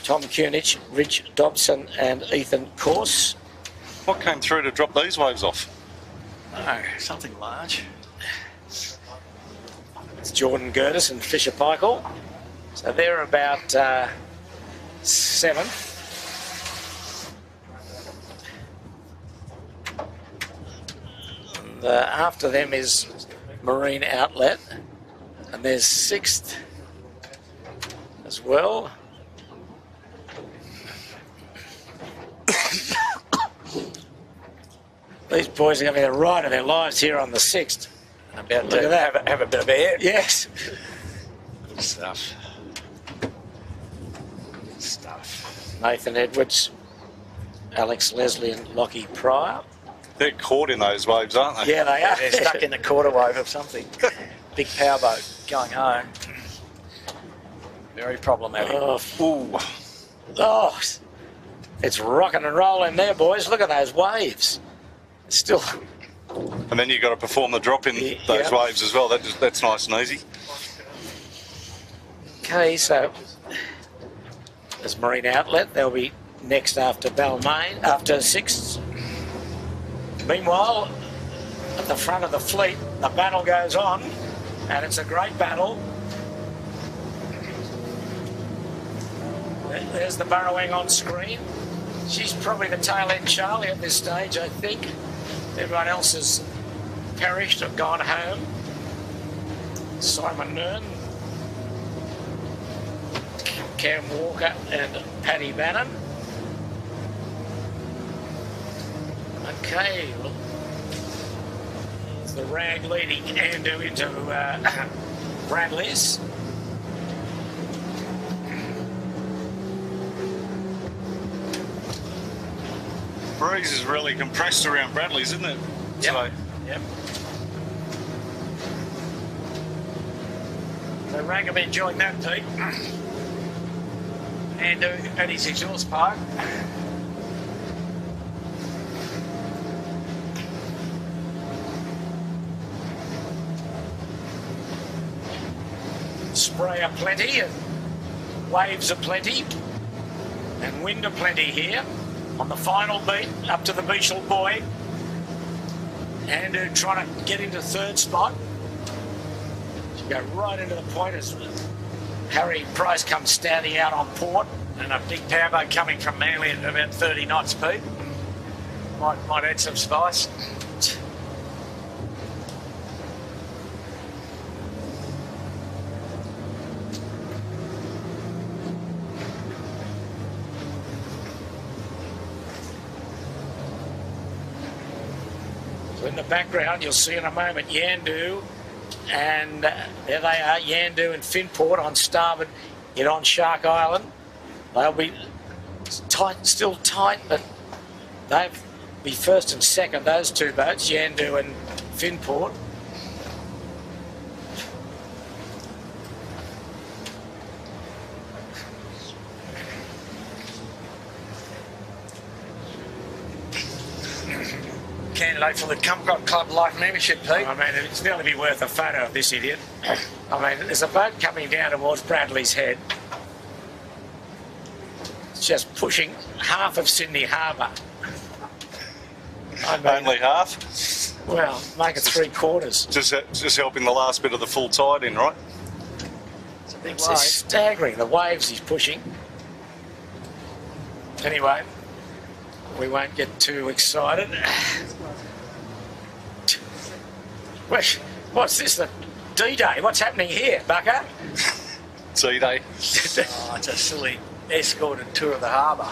S1: Tom Kunich, Rich Dobson and Ethan Corse.
S3: What came through to drop these waves off?
S2: No, something large.
S1: It's Jordan Gertis and Fisher Paykel. So they're about 7. And, after them is Marine Outlet. And there's 6th as well. These boys are having a ride of their lives here on the 6th.
S2: About to have a bit of air.
S1: Yes.
S2: Good stuff. Good stuff.
S1: Nathan Edwards, Alex Leslie and Lockie Pryor.
S3: They're caught in those waves, aren't they?
S1: Yeah, they are.
S2: They're stuck in the quarter wave of something. Big powerboat going home. Very problematic.
S1: Oh, it's rocking and rolling there, boys. Look at those waves. It's still...
S3: And then you've got to perform the drop in those waves as well. That's nice and easy.
S1: Okay, so there's Marine Outlet. They'll be next after Balmain, after 6th. Meanwhile, at the front of the fleet, the battle goes on, and it's a great battle. There's the Burrowing on screen. She's probably the tail end Charlie at this stage, I think. Everyone else has perished or gone home. Simon Nern, Cam Walker and Paddy Bannon. Okay, well, the rag leading Andu into Bradley's.
S3: Breeze is really compressed around Bradley's, isn't it?
S1: Yep. Yep. So Rag will be enjoying that, Pete. Andu at his exhaust pipe. Spray are plenty and waves are plenty and wind are plenty here on the final beat up to the Beachel Boy. And trying to get into 3rd spot. She go right into the point as Harry Price comes standing out on port, and a big powerboat coming from Manly at about 30 knots, Pete. Might add some spice. In the background, you'll see in a moment Yandu, and there they are, Yandu and Finport on starboard in on Shark Island. They'll be tight, still tight, but they'll be 1st and 2nd, those 2 boats, Yandu and Finport. Candidate for the Comcot Club Life membership, Pete. I mean, it's nearly be worth a photo of this idiot. I mean, there's a boat coming down towards Bradley's Head. It's just pushing half of Sydney Harbour. I mean,
S3: only half?
S1: Well, make it 3/4.
S3: Just helping the last bit of the full tide in, right?
S2: It's a big
S1: It's
S2: wave.
S1: staggering, the waves he's pushing. Anyway, we won't get too excited. What's this, the D-Day? What's happening here, Bucko?
S3: D-Day.
S2: Oh, it's a silly escorted tour of the harbour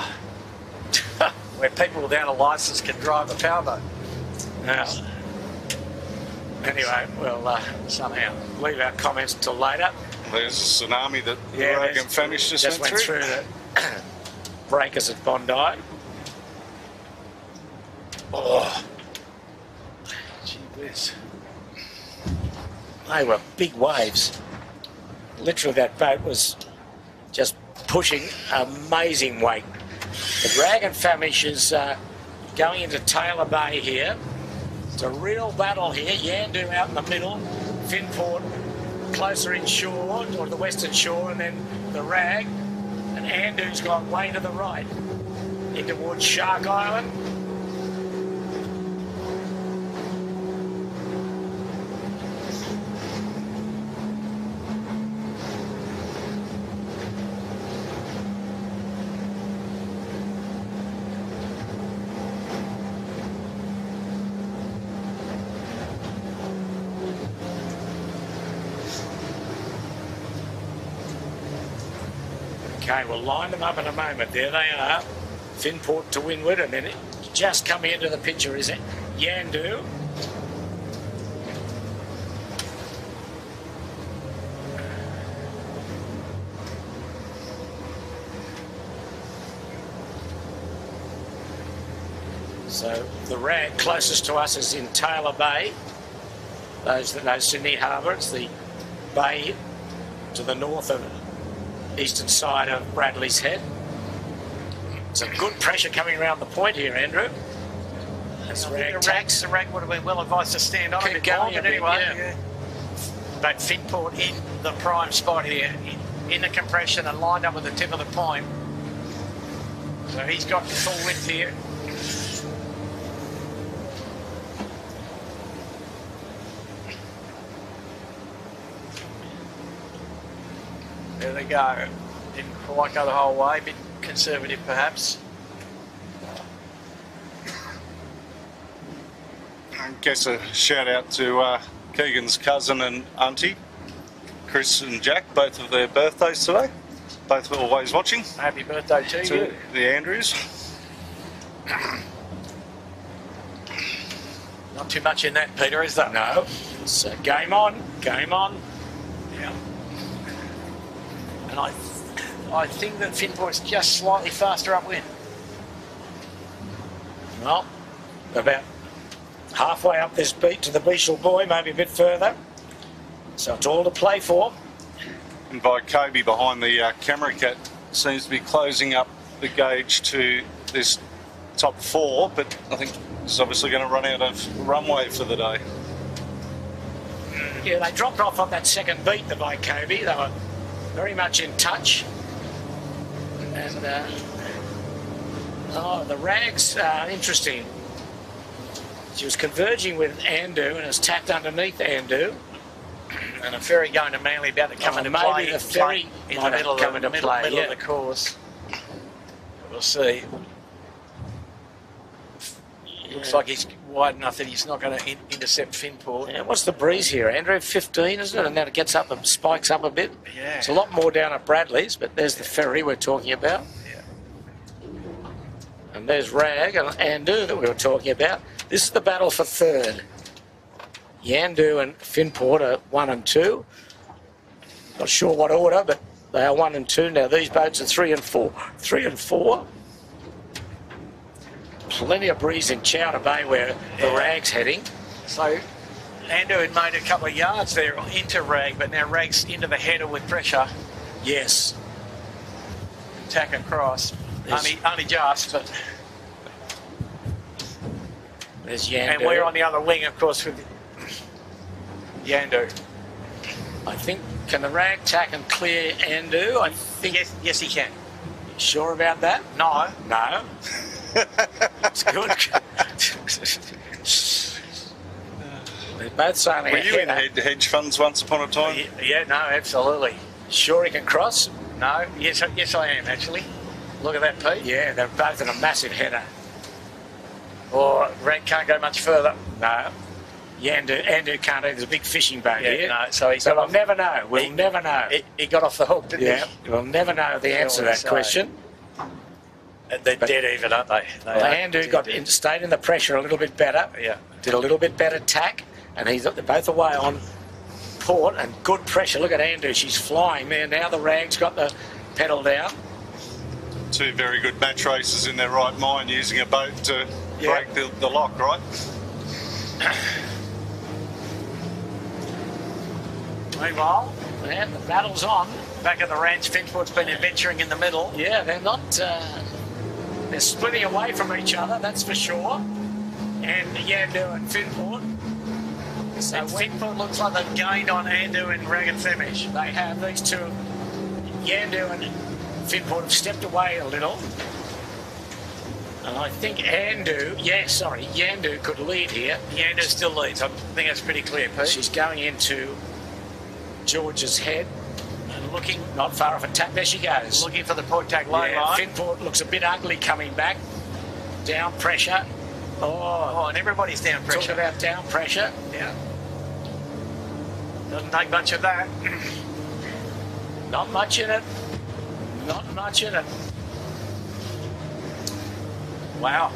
S2: where people without a licence can drive the powerboat.
S1: Now, anyway, we'll somehow leave our comments till later.
S3: There's a tsunami that
S1: Yeah,
S3: Rag and Famish just went
S1: went
S3: through.
S1: the breakers at Bondi.
S2: Oh, gee whiz.
S1: They were big waves. Literally, that boat was just pushing amazing weight. The Dragon Famish is going into Taylor Bay here. It's a real battle here. Yandu out in the middle, Finport closer inshore, or the western shore, and then the Rag. And Andu's gone way to the right, in towards Shark Island. Okay, we'll line them up in a moment. There they are. Finport to windward, and then just coming into the picture is Yandu. So the Rag closest to us is in Taylor Bay. Those that know Sydney Harbour, it's the bay to the north of eastern side of Bradley's Head. Some good pressure coming around the point here, Andrew. That's
S2: the Rag would have been well advised to stand on a bit more, but anyway. Yeah. But Finport in the prime spot here, in the compression and lined up with the tip of the point. So he's got full width here. There they go. Didn't quite go the whole way, a bit conservative perhaps.
S3: I guess a shout out to Keegan's cousin and auntie, Chris and Jack, both of their birthdays today. Both were always watching.
S2: Happy birthday to you.
S3: The Andrews.
S2: Not too much in that, Peter, is there?
S1: No. So game on, game on.
S2: Yeah. And I think that Finport's just slightly faster upwind.
S1: Well, about halfway up this beat to the Beachel Buoy, maybe a bit further. So it's all to play for.
S3: And by Kobe behind the camera cat seems to be closing up the gauge to this top four, but I think it's obviously going to run out of runway for the day.
S1: Yeah, they dropped off on that second beat, the by Kobe. They were very much in touch. And the Rag's interesting. She was converging with Andu and has tacked underneath Andu.
S2: And a ferry going to Manly about to come into play.
S1: Maybe the ferry
S2: in the middle,
S1: come into play,
S2: middle of the course. We'll see.
S1: Yeah.
S2: Looks like he's wide enough that he's not going to intercept Finport.
S1: Yeah, what's the breeze here, Andrew? 15, isn't it? And then it gets up and spikes up a bit.
S2: Yeah.
S1: It's a lot more down at Bradley's, but there's the ferry we're talking about.
S2: Yeah.
S1: And there's Rag and Andu that we were talking about. This is the battle for third. Yandu and Finport are 1 and 2. Not sure what order, but they are 1 and 2. Now these boats are 3 and 4. 3 and 4. Plenty of breeze in Chowder Bay where the Rag's heading.
S2: So Andu had made a couple of yards there into Rag, but now Rag's into the header with pressure.
S1: Yes.
S2: Tack across. Only just, but...
S1: There's Yandu.
S2: And we're on the other wing, of course, with Yandu.
S1: I think, can the Rag tack and clear Andu? I think...
S2: Yes, he can.
S1: Sure about that?
S2: No.
S1: No. It's good. They're both sailing
S3: Were you in hedge funds once upon a time?
S2: Yeah, no, absolutely.
S1: Sure he can cross?
S2: No, yes I am, actually. Look at that, Pete.
S1: Yeah, they're both in a massive header.
S2: Or Rag can't go much further.
S1: No. Andu can't. There's a big fishing boat here.
S2: No, so
S1: we'll never know. We'll never know.
S2: He got off the hook, didn't he?
S1: Yeah, we'll never know the answer to that question.
S2: They're dead even, aren't they?
S1: Andu stayed in the pressure a little bit better.
S2: Yeah.
S1: Did a little bit better tack, and they're both away on port and good pressure. Look at Andu. She's flying there. Now the Rag's got the pedal down.
S3: Two very good match racers in their right mind, using a boat to break the lock, right?
S2: Meanwhile, the battle's on. Back at the ranch, Finport's been adventuring in the middle.
S1: Yeah, they're not... they're splitting away from each other, that's for sure. And Yandu and Finport.
S2: So Finport looks like they've gained on Andu and Rag and Femish.
S1: They have, these two. Yandu and Finport have stepped away a little. And I think Yandu could lead here.
S2: Yandu still leads. I think that's pretty clear, Pete.
S1: She's going into George's Head and looking not far off a tap. There she goes.
S2: Looking for the Port Tack line.
S1: Finport looks a bit ugly coming back. Down pressure.
S2: Oh, and everybody's down pressure.
S1: Talk about down pressure.
S2: Yeah. Doesn't take much of that.
S1: Not much in it. Not much in it.
S2: Wow.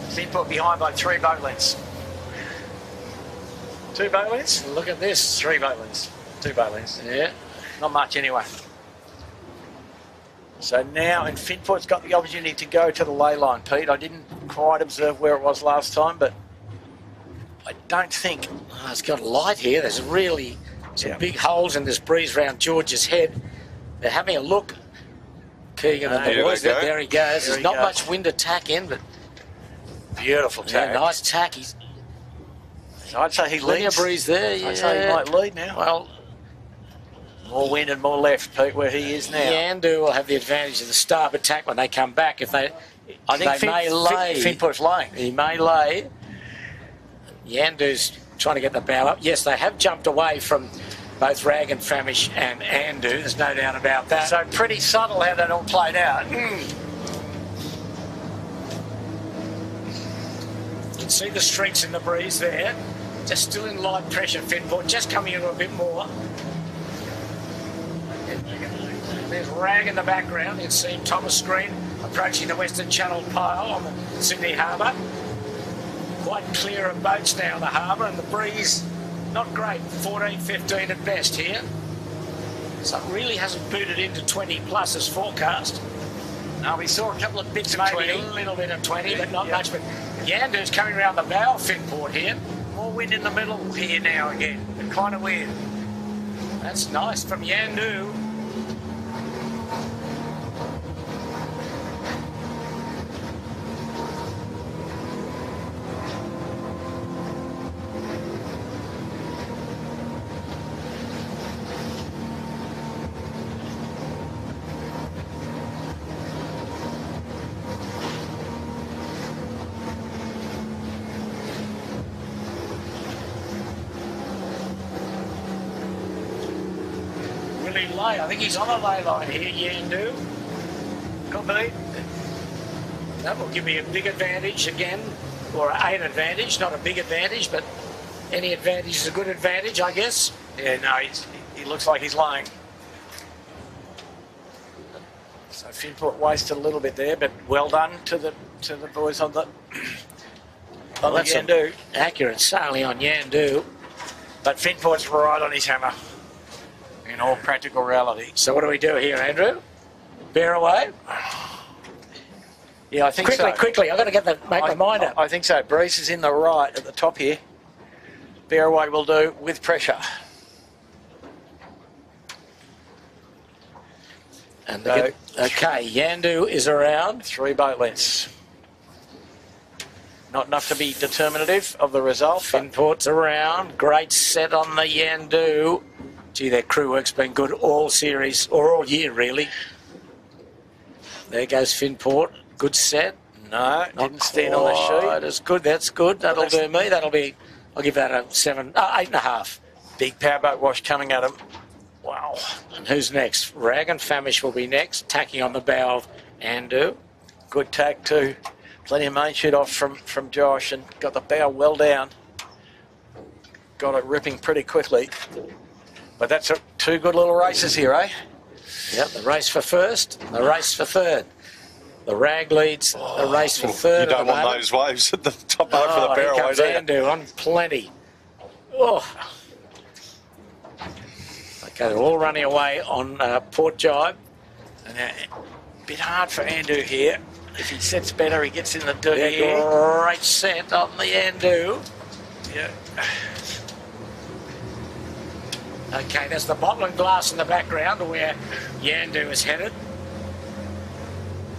S2: Finport behind by 3 boat lengths. 2 boat lengths?
S1: Look at this.
S2: 3 boat lengths. 2 boat lengths.
S1: Yeah.
S2: Not much anyway. So now, and Finport's got the opportunity to go to the ley line, Pete. I didn't quite observe where it was last time, but I don't think...
S1: Oh, it's got light here. There's really some big holes in this breeze around George's Head. They're having a look. Keegan and the boys. There he goes. There's not much wind to tack in, but...
S2: Beautiful tack.
S1: Yeah, nice tack.
S2: So I'd say he leads.
S1: Plenty of breeze there, yeah.
S2: I'd say he might lead now.
S1: Well...
S2: More wind and more left, Pete, where he is now.
S1: Yandu will have the advantage of the starboard tack when they come back. If they,
S2: I think
S1: they may lay.
S2: Finport's laying.
S1: He may lay. Yandu's trying to get the bow up. Yes, they have jumped away from both Rag and Famish and Andu. There's no doubt about that.
S2: So pretty subtle how that all played out.
S1: You can see the streaks in the breeze there. Just still in light pressure, Finport. Just coming into a bit more. There's Rag in the background. You can see Thomas Green approaching the Western Channel pile on the Sydney Harbour. Quite clear of boats now in the harbour, and the breeze not great, 14, 15 at best here. So it really hasn't booted into 20 plus as forecast. Now we saw a couple of bits of maybe 20. A little bit of 20, but not much. But Yandu's coming around the bow of Finport here.
S2: More wind in the middle here now again. Kind of weird.
S1: That's nice from Yandu. I think he's on a ley line here, Yandu.
S2: Could be.
S1: That will give me a big advantage again, or an advantage, not a big advantage, but any advantage is a good advantage, I guess.
S2: Yeah, no, he looks like he's lying. So Finport wasted a little bit there, but well done to the boys on the Yandu.
S1: Accurate sailing on Yandu.
S2: But Finport's right on his hammer. In all practical reality.
S1: So what do we do here, Andrew? Bear away?
S2: Yeah, I think so.
S1: Quickly, I've got to make my mind up.
S2: I think so. Breeze is in the right at the top here. Bear away will do with pressure.
S1: And okay, Yandu is around.
S2: 3 boat lengths. Not enough to be determinative of the result.
S1: Finport's around. Great set on the Yandu. Gee, their crew work's been good all series, or all year, really. There goes Finport. Good set.
S2: No, didn't stand on the sheet.
S1: That's good, that's good. That'll do me. That'll be, I'll give that a 8.5.
S2: Big powerboat wash coming at him. Wow.
S1: And who's next? Rag and Famish will be next, tacking on the bow of Andu.
S2: Good tack too. Plenty of main shoot off from Josh, and got the bow well down. Got it ripping pretty quickly. But that's 2 good little races here, eh?
S1: Yep, the race for first, the race for third. The Rag leads the race for third.
S3: You don't want those waves at the top boat for the barrel,
S1: here comes Andu on plenty. Oh. Okay, they're all running away on Port Jibe.
S2: And Bit hard for Andu here. If he sets better, he gets in the dirty
S1: Yeah,
S2: air.
S1: great set on the Andu.
S2: Yeah.
S1: Okay, there's the bottle and glass in the background where Yandu is headed.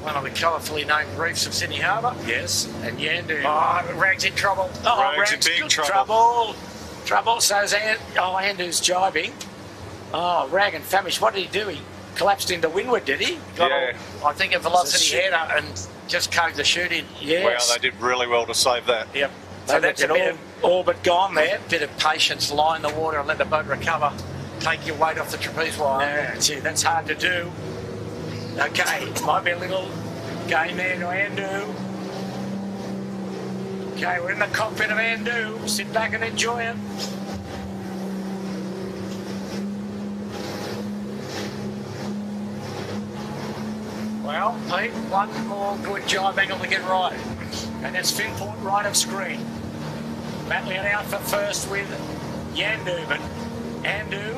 S2: One of the colourfully named reefs of Sydney Harbour.
S1: Yes, and Yandu.
S2: Oh, Rag's in trouble.
S1: Oh,
S3: Rag's in big
S1: good
S3: trouble.
S1: Trouble. So's Andu's jibing. Oh, Rag and Famish, what did he do? He collapsed into windward, did he?
S3: Yeah.
S2: I think a velocity header and just caved the chute in.
S1: Yes.
S3: Wow, they did really well to save that.
S2: Yep.
S1: So
S2: So
S1: that's
S2: that's a bit
S1: all but gone there.
S2: bit of patience, lie in the water and let the boat recover. Take your weight off the trapeze wire.
S1: No, gee, that's hard to do. Okay, might be a little game there to Andu. Okay, we're in the cockpit of Andu. Sit back and enjoy it. Well, Pete, one more good jibe angle to get right. And that's Finport right of screen. Battling it out for first with Yandu, but Andu,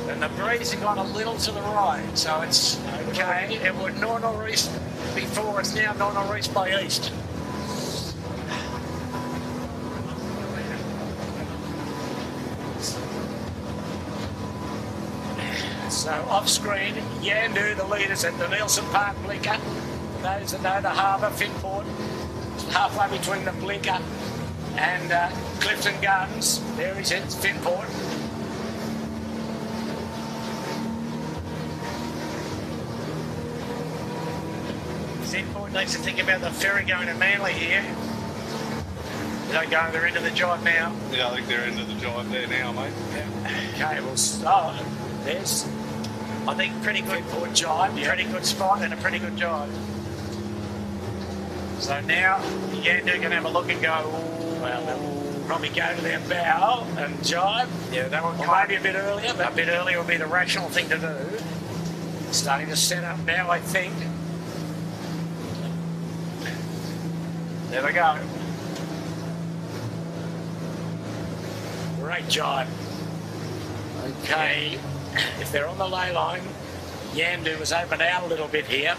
S1: and the breeze has gone a little to the right, so it's okay. It was north-northeast before, it's now north-northeast by east. So off screen, Yandu, the leaders at the Nielsen Park blinker. Those that know the harbour, Finport, halfway between the blinker and Clifton Gardens. There he is, Finport. Finport needs to think about the ferry going to Manly here. They're going, they're into the jibe now.
S3: Yeah, I think they're into the jibe there now, mate.
S1: Okay, well, oh, there's,
S2: I think pretty good
S1: Finport jibe. Yeah.
S2: pretty good spot and a pretty good jibe. So now Yandu can have a look and go, ooh,
S1: Well, they'll probably go to their bow and jibe.
S2: yeah, that one
S1: Or
S2: kind
S1: maybe a bit earlier,
S2: a
S1: but
S2: bit earlier would be the rational thing to do.
S1: starting to set up now, I think.
S2: There they go.
S1: Great jibe. Okay, if they're on the lay line, Yandu was opened out a little bit here.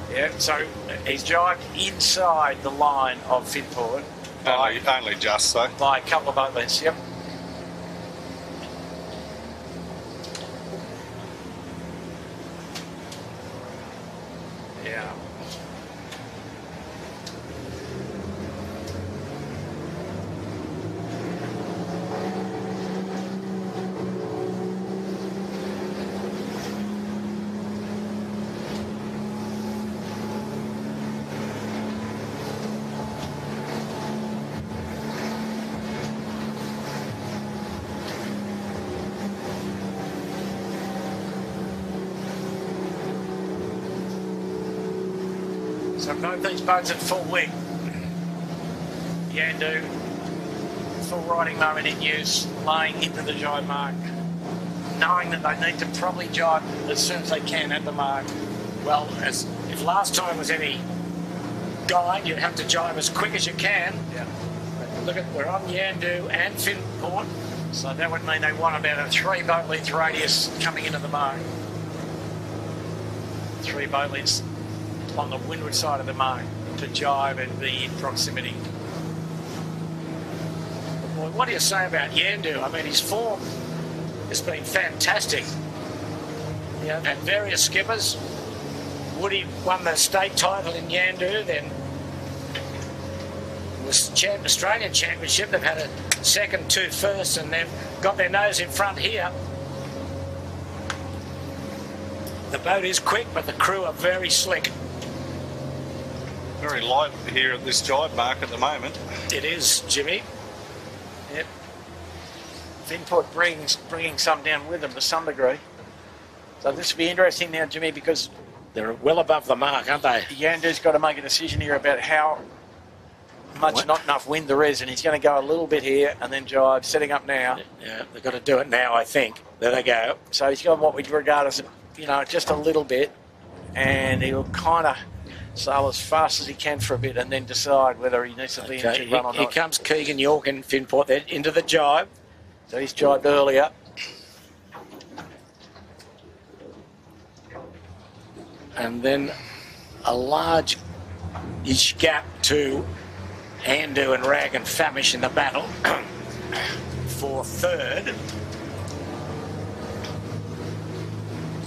S2: Yeah, so he's jibed inside the line of Finport
S3: Only just, though.
S2: by a couple of boat lengths. Yep. Yeah.
S1: So both these boats at full wing. Yandu, full riding moment in use, laying into the jibe mark, knowing that they need to probably jibe as soon as they can at the mark. Well, as if last time was any guide, you'd have to jibe as quick as you can.
S2: Yeah.
S1: But look at, we're on Yandu and Finport.
S2: So that would mean they want about a 3 boat length radius coming into the mark. 3 boat lengths on the windward side of the mark to jibe and be in proximity.
S1: Boy, what do you say about Yandu? I mean, his form has been fantastic. You know, had various skippers. Woody won the state title in Yandu, then was Australian Championship. They've had a second, 2 firsts, and they've got their nose in front here. The boat is quick, but the crew are very slick.
S3: Very light here at this jibe mark at the moment.
S1: It is, Jimmy.
S2: Yep. Finport bringing some down with them to some degree. So this will be interesting now, Jimmy, because
S1: They're well above the mark, aren't they?
S2: Yandu's got to make a decision here about how much not enough wind there is, and he's going to go a little bit here and then jibe, setting up now.
S1: Yeah, they've got to do it now, I think. There they go.
S2: So he's got what we'd regard as, just a little bit, and he'll kind of sail as fast as he can for a bit and then decide whether he needs to be in
S1: Okay,
S2: the run or
S1: here
S2: not.
S1: comes Keegan York and Finport. They're into the jibe.
S2: So he's jibed earlier.
S1: And then a large gap to Andu and Rag and Famish in the battle for third.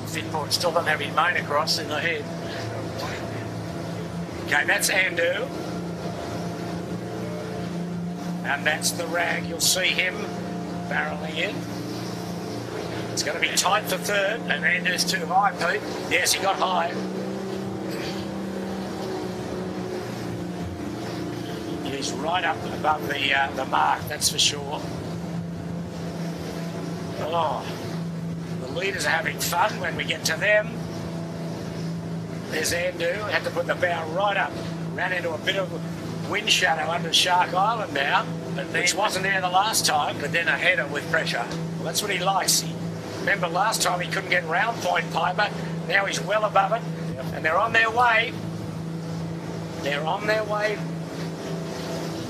S2: Finport still doesn't have his mane across in the head.
S1: Okay, that's Andu. And that's the Rag. You'll see him barreling in. It's going to be tight for third.
S2: And Andu's too high, Pete.
S1: Yes, he got high. He's right up above the mark, that's for sure. Oh, the leaders are having fun when we get to them. There's Andu, had to put the bow right up. Ran into a bit of wind shadow under Shark Island now, which wasn't there the last time.
S2: But then a header with pressure.
S1: Well, that's what he likes. Remember last time he couldn't get round Point Piper. Now he's well above it. Yep. And they're on their way. They're on their way.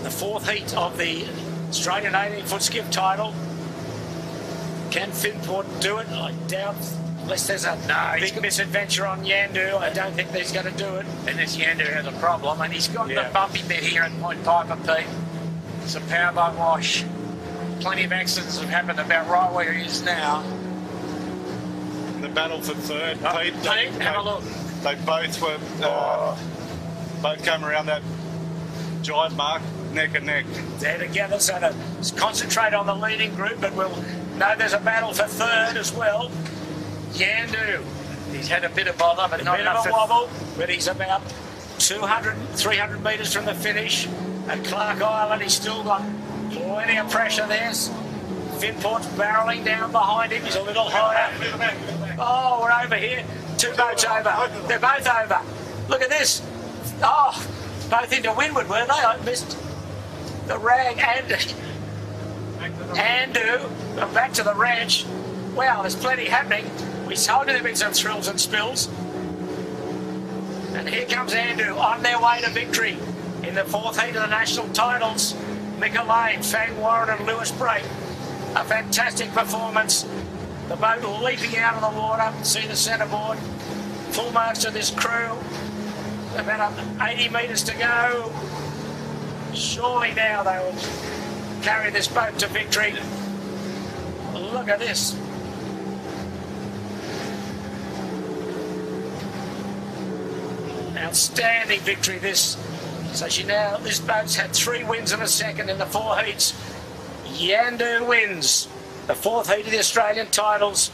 S1: The fourth heat of the Australian 18-foot skiff title. Can Finport do it? I doubt, unless there's a big misadventure on Yandu. I don't think he's going to do it.
S2: And this Yandu has a problem, and he's got the bumpy bit here at Point Piper, Pete. It's a powerboat wash. Plenty of accidents have happened about right where he is now.
S3: The battle for third, Pete.
S2: Have a look.
S3: They both were, both came around that jibe mark, neck and neck.
S1: They're together, so to concentrate on the leading group, but we'll know there's a battle for third as well. Yandu.
S2: He's had a bit of bother, but not enough.
S1: A bit of a wobble, but he's about 200, 300 metres from the finish. At Clark Island, he's still got plenty of pressure there. Finport's barrelling down behind him. He's a little higher. Oh, we're over here. Two boats over. They're both over. Look at this. Oh, both into windward, weren't they? I missed the Rag and Andu. Back to the ranch. Wow, there's plenty happening. We told you there'd been some thrills and spills. And here comes Andu on their way to victory in the fourth heat of the national titles. Mika Lane, Fang Warren and Lewis Brake. A fantastic performance. The boat leaping out of the water. See the centreboard. Full marks to this crew. About 80 metres to go. Surely now they will carry this boat to victory. Look at this. Outstanding victory this. So this boat's had 3 wins in a second in the 4 heats. Yandu wins the 4th heat of the Australian titles.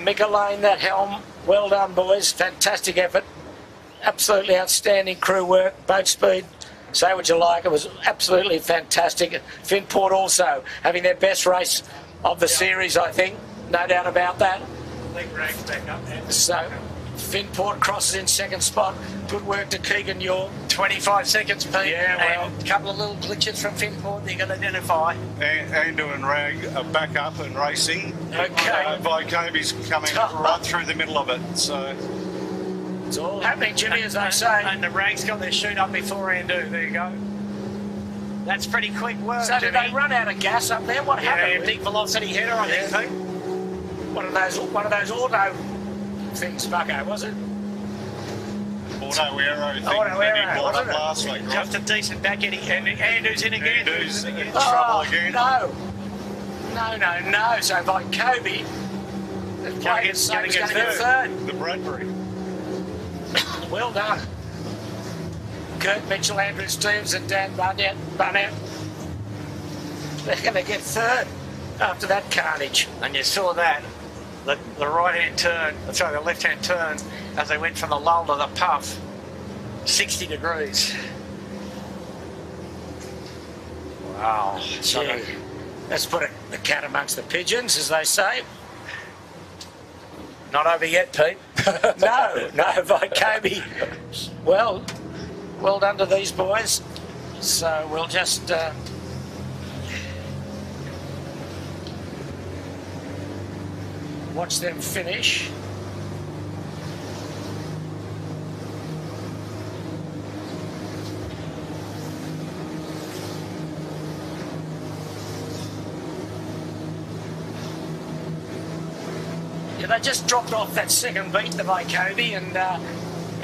S1: Mika Lane, that helm. Well done, boys. Fantastic effort. Absolutely outstanding crew work, boat speed. Say what you like, it was absolutely fantastic. Finport also having their best race of the series, I think. No doubt about that. So Finport crosses in second spot. Good work to Keegan York.
S2: 25 seconds, Pete.
S1: Yeah, well.
S2: And a couple of little glitches from Finport they can identify.
S3: Andu and Rag are back up and racing.
S1: Okay.
S3: Vykobi's coming right through the middle of it. So
S1: it's all happening, Jimmy, as they say.
S2: And the Rag's got their chute up before Andu. There you go. That's pretty quick work,
S1: So did
S2: Jimmy.
S1: they run out of gas up there? What happened?
S2: Big velocity header, I think, Pete.
S1: One of those auto things, Bucko, was it?
S3: Auto Aero thing
S1: Auto
S3: that
S1: Aero,
S3: he bought up
S1: wasn't it?
S3: last week, right?
S2: Just a decent back eddy. And Andu's in again.
S3: Andu's in trouble again.
S1: No. So Vykobi, the player's saying he's going to get third.
S3: The Bradbury.
S1: Well done. Kurt Mitchell, Andrew Steves and Dan Bunnett. They're going to get third after that carnage.
S2: And you saw that, the right-hand turn, sorry, the left-hand turn, as they went from the lull to the puff, 60 degrees. Wow.
S1: Gee, let's put the cat amongst the pigeons, as they say.
S2: Not over yet, Pete.
S1: No, Vykobi. Well done to these boys. So we'll just watch them finish. Yeah, they just dropped off that second beat, the Vycobi, and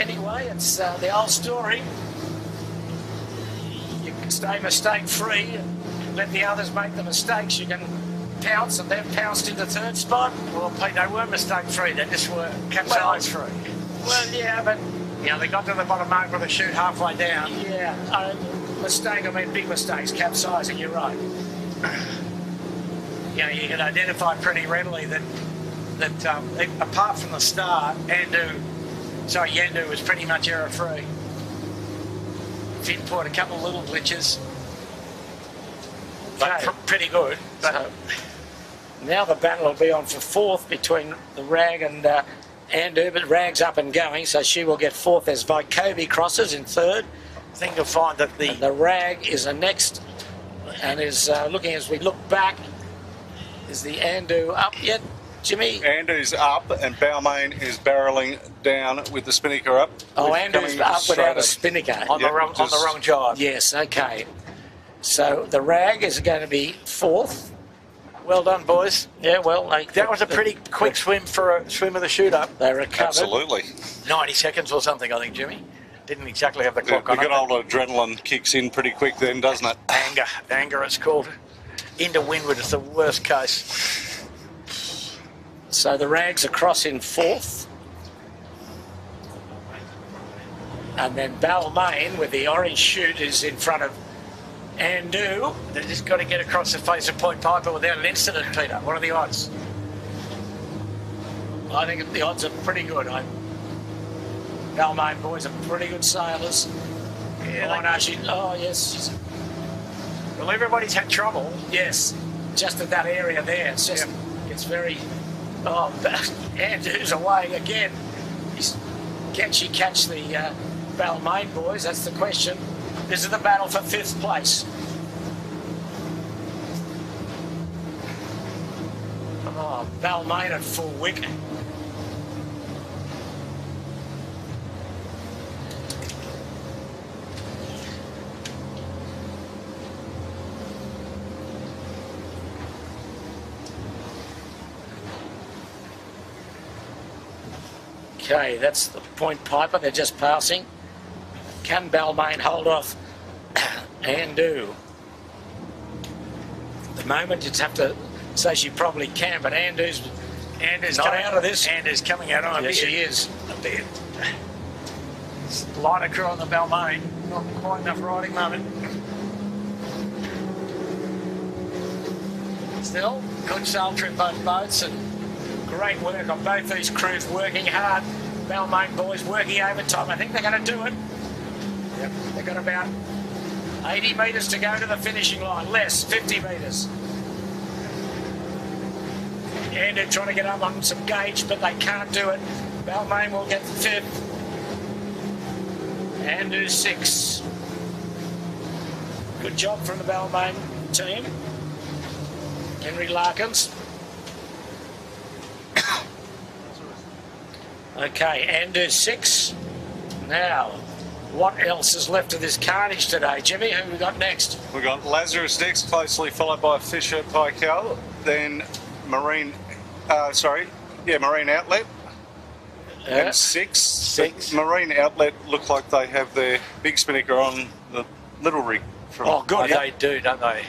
S1: anyway, it's the old story. You can stay mistake-free, let the others make the mistakes. You can pounce, and they've pounced into third spot.
S2: Well, Pete, they weren't mistake-free. They just were capsize-free.
S1: Well, yeah, but...
S2: You know, they got to the bottom mark with a chute halfway down.
S1: Yeah, mistake, I mean big mistakes, capsizing, you're right.
S2: You know, you can identify pretty readily that apart from the start, Yandu was pretty much error-free. Finn put a couple of little glitches, but pretty good. But
S1: so, now the battle will be on for fourth between the Rag and Andu, but Rag's up and going, so she will get fourth as Vycobi crosses in third.
S2: I think you'll find that
S1: the Rag is the next, and is looking as we look back. Is the Andu up yet, Jimmy?
S3: Andu's up, and Balmain is barreling down with the Spinnaker up.
S1: Oh, Andu's up without a Spinnaker.
S2: On the wrong jibe.
S1: Yes, okay. So the Rag is going to be fourth.
S2: Well done, boys.
S1: Yeah, well,
S2: that was a pretty quick swim for a swim of the chute up.
S1: They recovered.
S3: Absolutely.
S2: 90 seconds or something, I think, Jimmy. Didn't exactly have the clock on
S3: it. The good
S2: old
S3: adrenaline kicks in pretty quick then, doesn't it?
S2: Anger it's called. Into windward is the worst case.
S1: So the Rags across in fourth. And then Balmain with the orange chute is in front of Andu.
S2: They've just got to get across the face of Point Piper without an incident, Peter. What are the odds?
S1: I think the odds are pretty good. Balmain boys are pretty good sailors.
S2: Yeah,
S1: yes.
S2: Well, everybody's had trouble.
S1: Yes, just in that area there. It's just, it's very... Oh, Andu's away again. Can she catch the Balmain boys? That's the question. This is the battle for fifth place. Oh, Balmain at full wick. Okay, that's the Point Piper. They're just passing. Can Balmain hold off Andu? At the moment, you'd have to say she probably can, but Andu's not out of this.
S2: Andu's coming out on a bit.
S1: She is.
S2: A bit. Lighter crew on the Balmain. Not quite enough riding moment. Still, good sail trip both boats, and great work on both these crews working hard. Balmain boys working overtime. I think they're going to do it. Yep. They've got about 80 metres to go to the finishing line. Less, 50 metres. And they're trying to get up on some gauge, but they can't do it. Balmain will get fifth. Andu sixth. Good job from the Balmain team. Henry Larkins. Okay, Andu six. Now, what else is left of this carnage today, Jimmy? Who we got next?
S3: We've got Lazarus next, closely followed by Fisher Paykel, then Marine Outlet. And six. Marine Outlet look like they have their big spinnaker on the little rig.
S2: They do, don't they?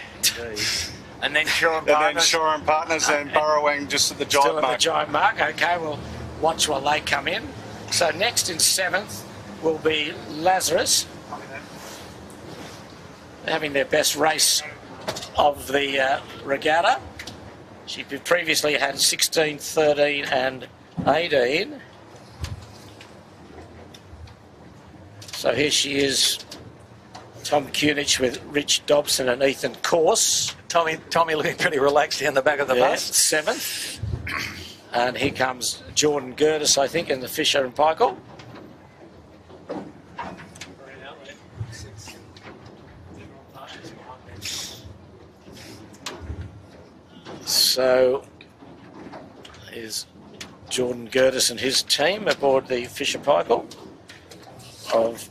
S2: And then Shore and
S3: Partners and Burrowang just at the
S1: Still
S3: jibe mark.
S1: At the jibe mark. Okay, we'll watch while they come in. So next in seventh will be Lazarus, having their best race of the regatta. She previously had 16, 13 and 18. So here she is, Tom Kunich with Rich Dobson and Ethan Corse.
S2: Tommy looking pretty relaxed down the back of the bus.
S1: Seventh. And here comes Jordan Gertis, I think, in the Fisher and Paykel. So is Jordan Gertis and his team aboard the Fisher Paykel of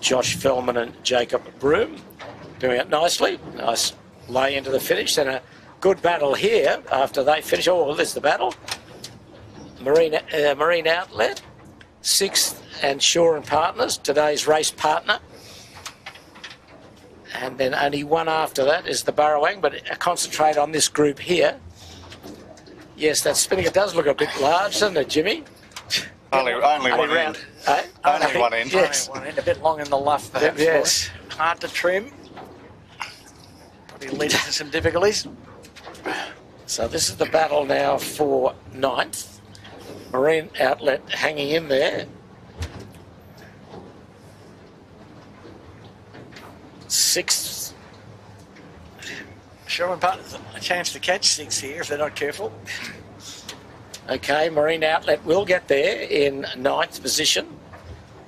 S1: Josh Fellman and Jacob Broom, doing it nicely. Nice lay into the finish, then a good battle here after they finish. Oh, well, there's the battle. Marine Outlet, 6th and Shaw and Partners, today's race partner. And then only one after that is the Burrowang, but concentrate on this group here. Yes, that Spinnaker does look a bit large, doesn't it, Jimmy?
S3: Only one end.
S1: Eh?
S3: Only one end.
S1: Yes.
S2: Only one end, a bit long in the luff, perhaps.
S1: Yes.
S2: Hard to trim. Probably leading to some difficulties.
S1: So this is the battle now for 9th. Marine Outlet hanging in there. 6th.
S2: Sure, and Partners a chance to catch 6 here if they're not careful.
S1: Okay, Marine Outlet will get there in 9th position.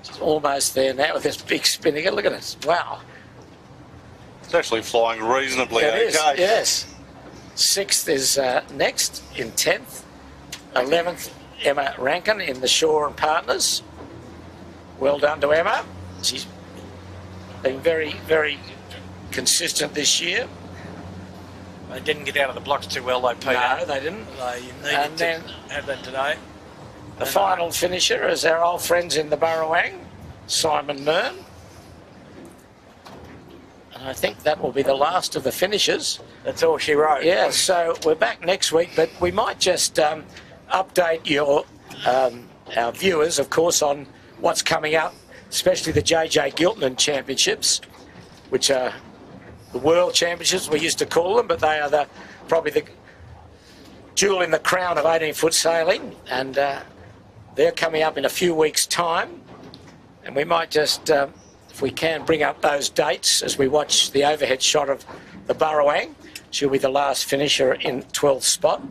S1: She's almost there now with this big Spinnaker. Look at it. Wow.
S3: It's actually flying reasonably
S1: It is,
S3: okay.
S1: yes. 6th is next in 10th. 11th, Emma Rankin in the Shaw and Partners. Well done to Emma. She's been very, very consistent this year.
S2: They didn't get out of the blocks too well, though, Peter.
S1: No, they didn't.
S2: They
S1: And
S2: needed
S1: then
S2: to have that today.
S1: the final finisher is our old friends in the Burrowang, Simon Mern. And I think that will be the last of the finishers.
S2: That's all she wrote.
S1: Yeah, so we're back next week, but we might just update your our viewers, of course, on what's coming up, especially the JJ Giltman Championships, which are the World Championships, we used to call them, but they are probably the jewel in the crown of 18-foot sailing, and they're coming up in a few weeks' time. And we might just, if we can, bring up those dates as we watch the overhead shot of the Burrowang. She'll be the last finisher in 12th spot.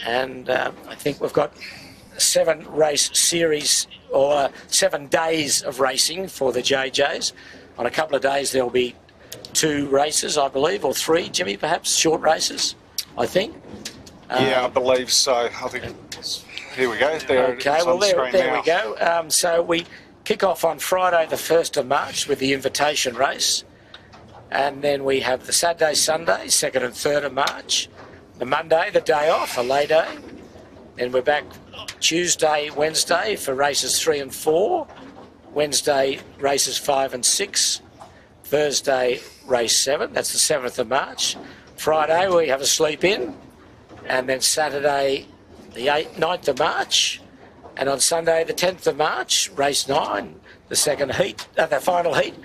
S1: And I think we've got 7 race series, or 7 days of racing for the JJs. On a couple of days there'll be 2 races, I believe, or 3, Jimmy, perhaps, short races, I think.
S3: Yeah, I believe so. I think here we go. There,
S1: okay, well, there we go. So we kick off on Friday the 1st of March with the invitation race. And then we have the Saturday, Sunday, 2nd and 3rd of March. The Monday, the day off, a lay day. Then we're back Tuesday, Wednesday for races 3 and 4. Wednesday, races 5 and 6. Thursday, race 7. That's the 7th of March. Friday, we have a sleep in. And then Saturday, the 9th of March. And on Sunday, the 10th of March, race 9, the second heat, the final heat.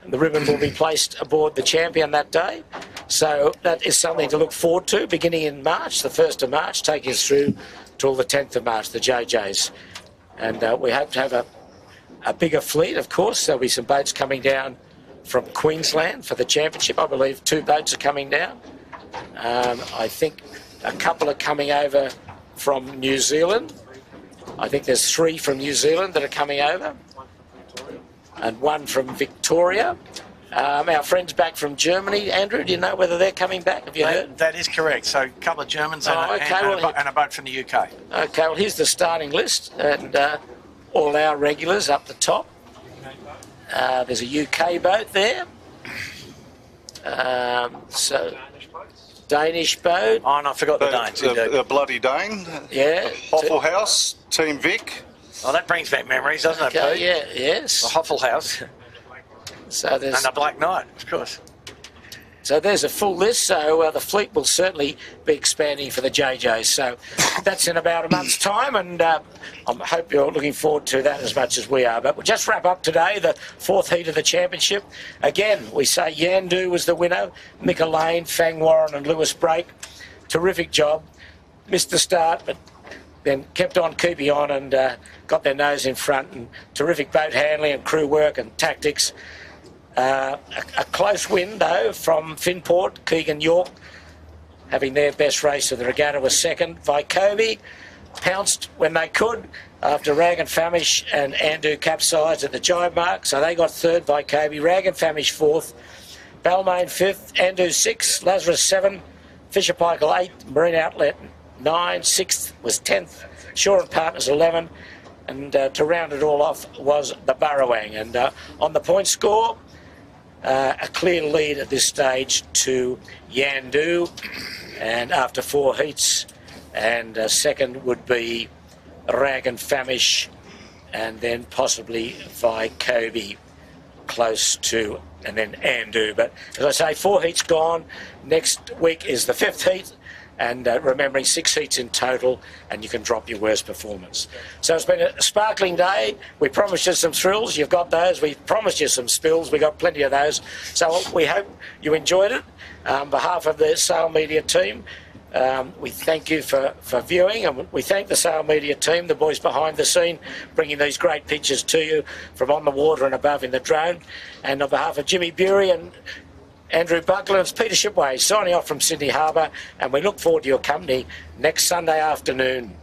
S1: And the ribbon will be placed aboard the champion that day. So that is something to look forward to, beginning in March, the 1st of March, taking us through till the 10th of March, the JJs. And we hope to have a bigger fleet, of course. There'll be some boats coming down from Queensland for the championship. I believe 2 boats are coming down. I think a couple are coming over from New Zealand. I think there's 3 from New Zealand that are coming over, and 1 from Victoria. Our friends back from Germany, Andrew, do you know whether they're coming back? Have you heard?
S2: That is correct. So a couple of Germans and a boat from the UK.
S1: Okay, well, here's the starting list, and all our regulars up the top. There's a UK boat there. So Danish boat.
S2: Oh, and I forgot the Danes.
S3: The Bloody Dane.
S1: Yeah.
S3: Waffle House, Team Vic.
S2: Oh, that brings back memories, doesn't it,
S1: Okay,
S2: Pete?
S1: yeah, yes.
S2: The Hoffel House.
S1: So there's,
S2: And the Black Knight, of course.
S1: So there's a full list, so the fleet will certainly be expanding for the JJs. So that's in about a month's time, and I hope you're looking forward to that as much as we are. But we'll just wrap up today, the 4th heat of the championship. Again, we say Yandu was the winner, Mika Lane, Fang Warren and Lewis Brake. Terrific job. Missed the start, but then kept on keeping on and got their nose in front, and terrific boat handling and crew work and tactics. A close win, though, from Finport, Keegan York, having their best race of the regatta was 2nd. Vycobi pounced when they could after Rag and Famish and Andu capsized at the jibe mark, so they got 3rd. Vycobi, Rag and Famish 4th, Balmain 5th, Andu 6th, Lazarus 7, Fisher Paykel 8th, Marine Outlet 9, 6th was 10th, Shaw and Partners 11, and to round it all off was the Burrowang. And on the point score, a clear lead at this stage to Yandu, and after 4 heats, and second would be Rag and Famish, and then possibly Kobe close to, and then Andu. But as I say, 4 heats gone. Next week is the 5th heat, and remembering 6 heats in total, and you can drop your worst performance. So it's been a sparkling day. We promised you some thrills. You've got those. We promised you some spills. We got plenty of those. So we hope you enjoyed it. On behalf of the Sail Media team, we thank you for viewing, and we thank the Sail Media team, the boys behind the scene, bringing these great pictures to you from on the water and above in the drone. And on behalf of Jimmy Bury and Andrew Buckler, it's Peter Shipway signing off from Sydney Harbour, and we look forward to your company next Sunday afternoon.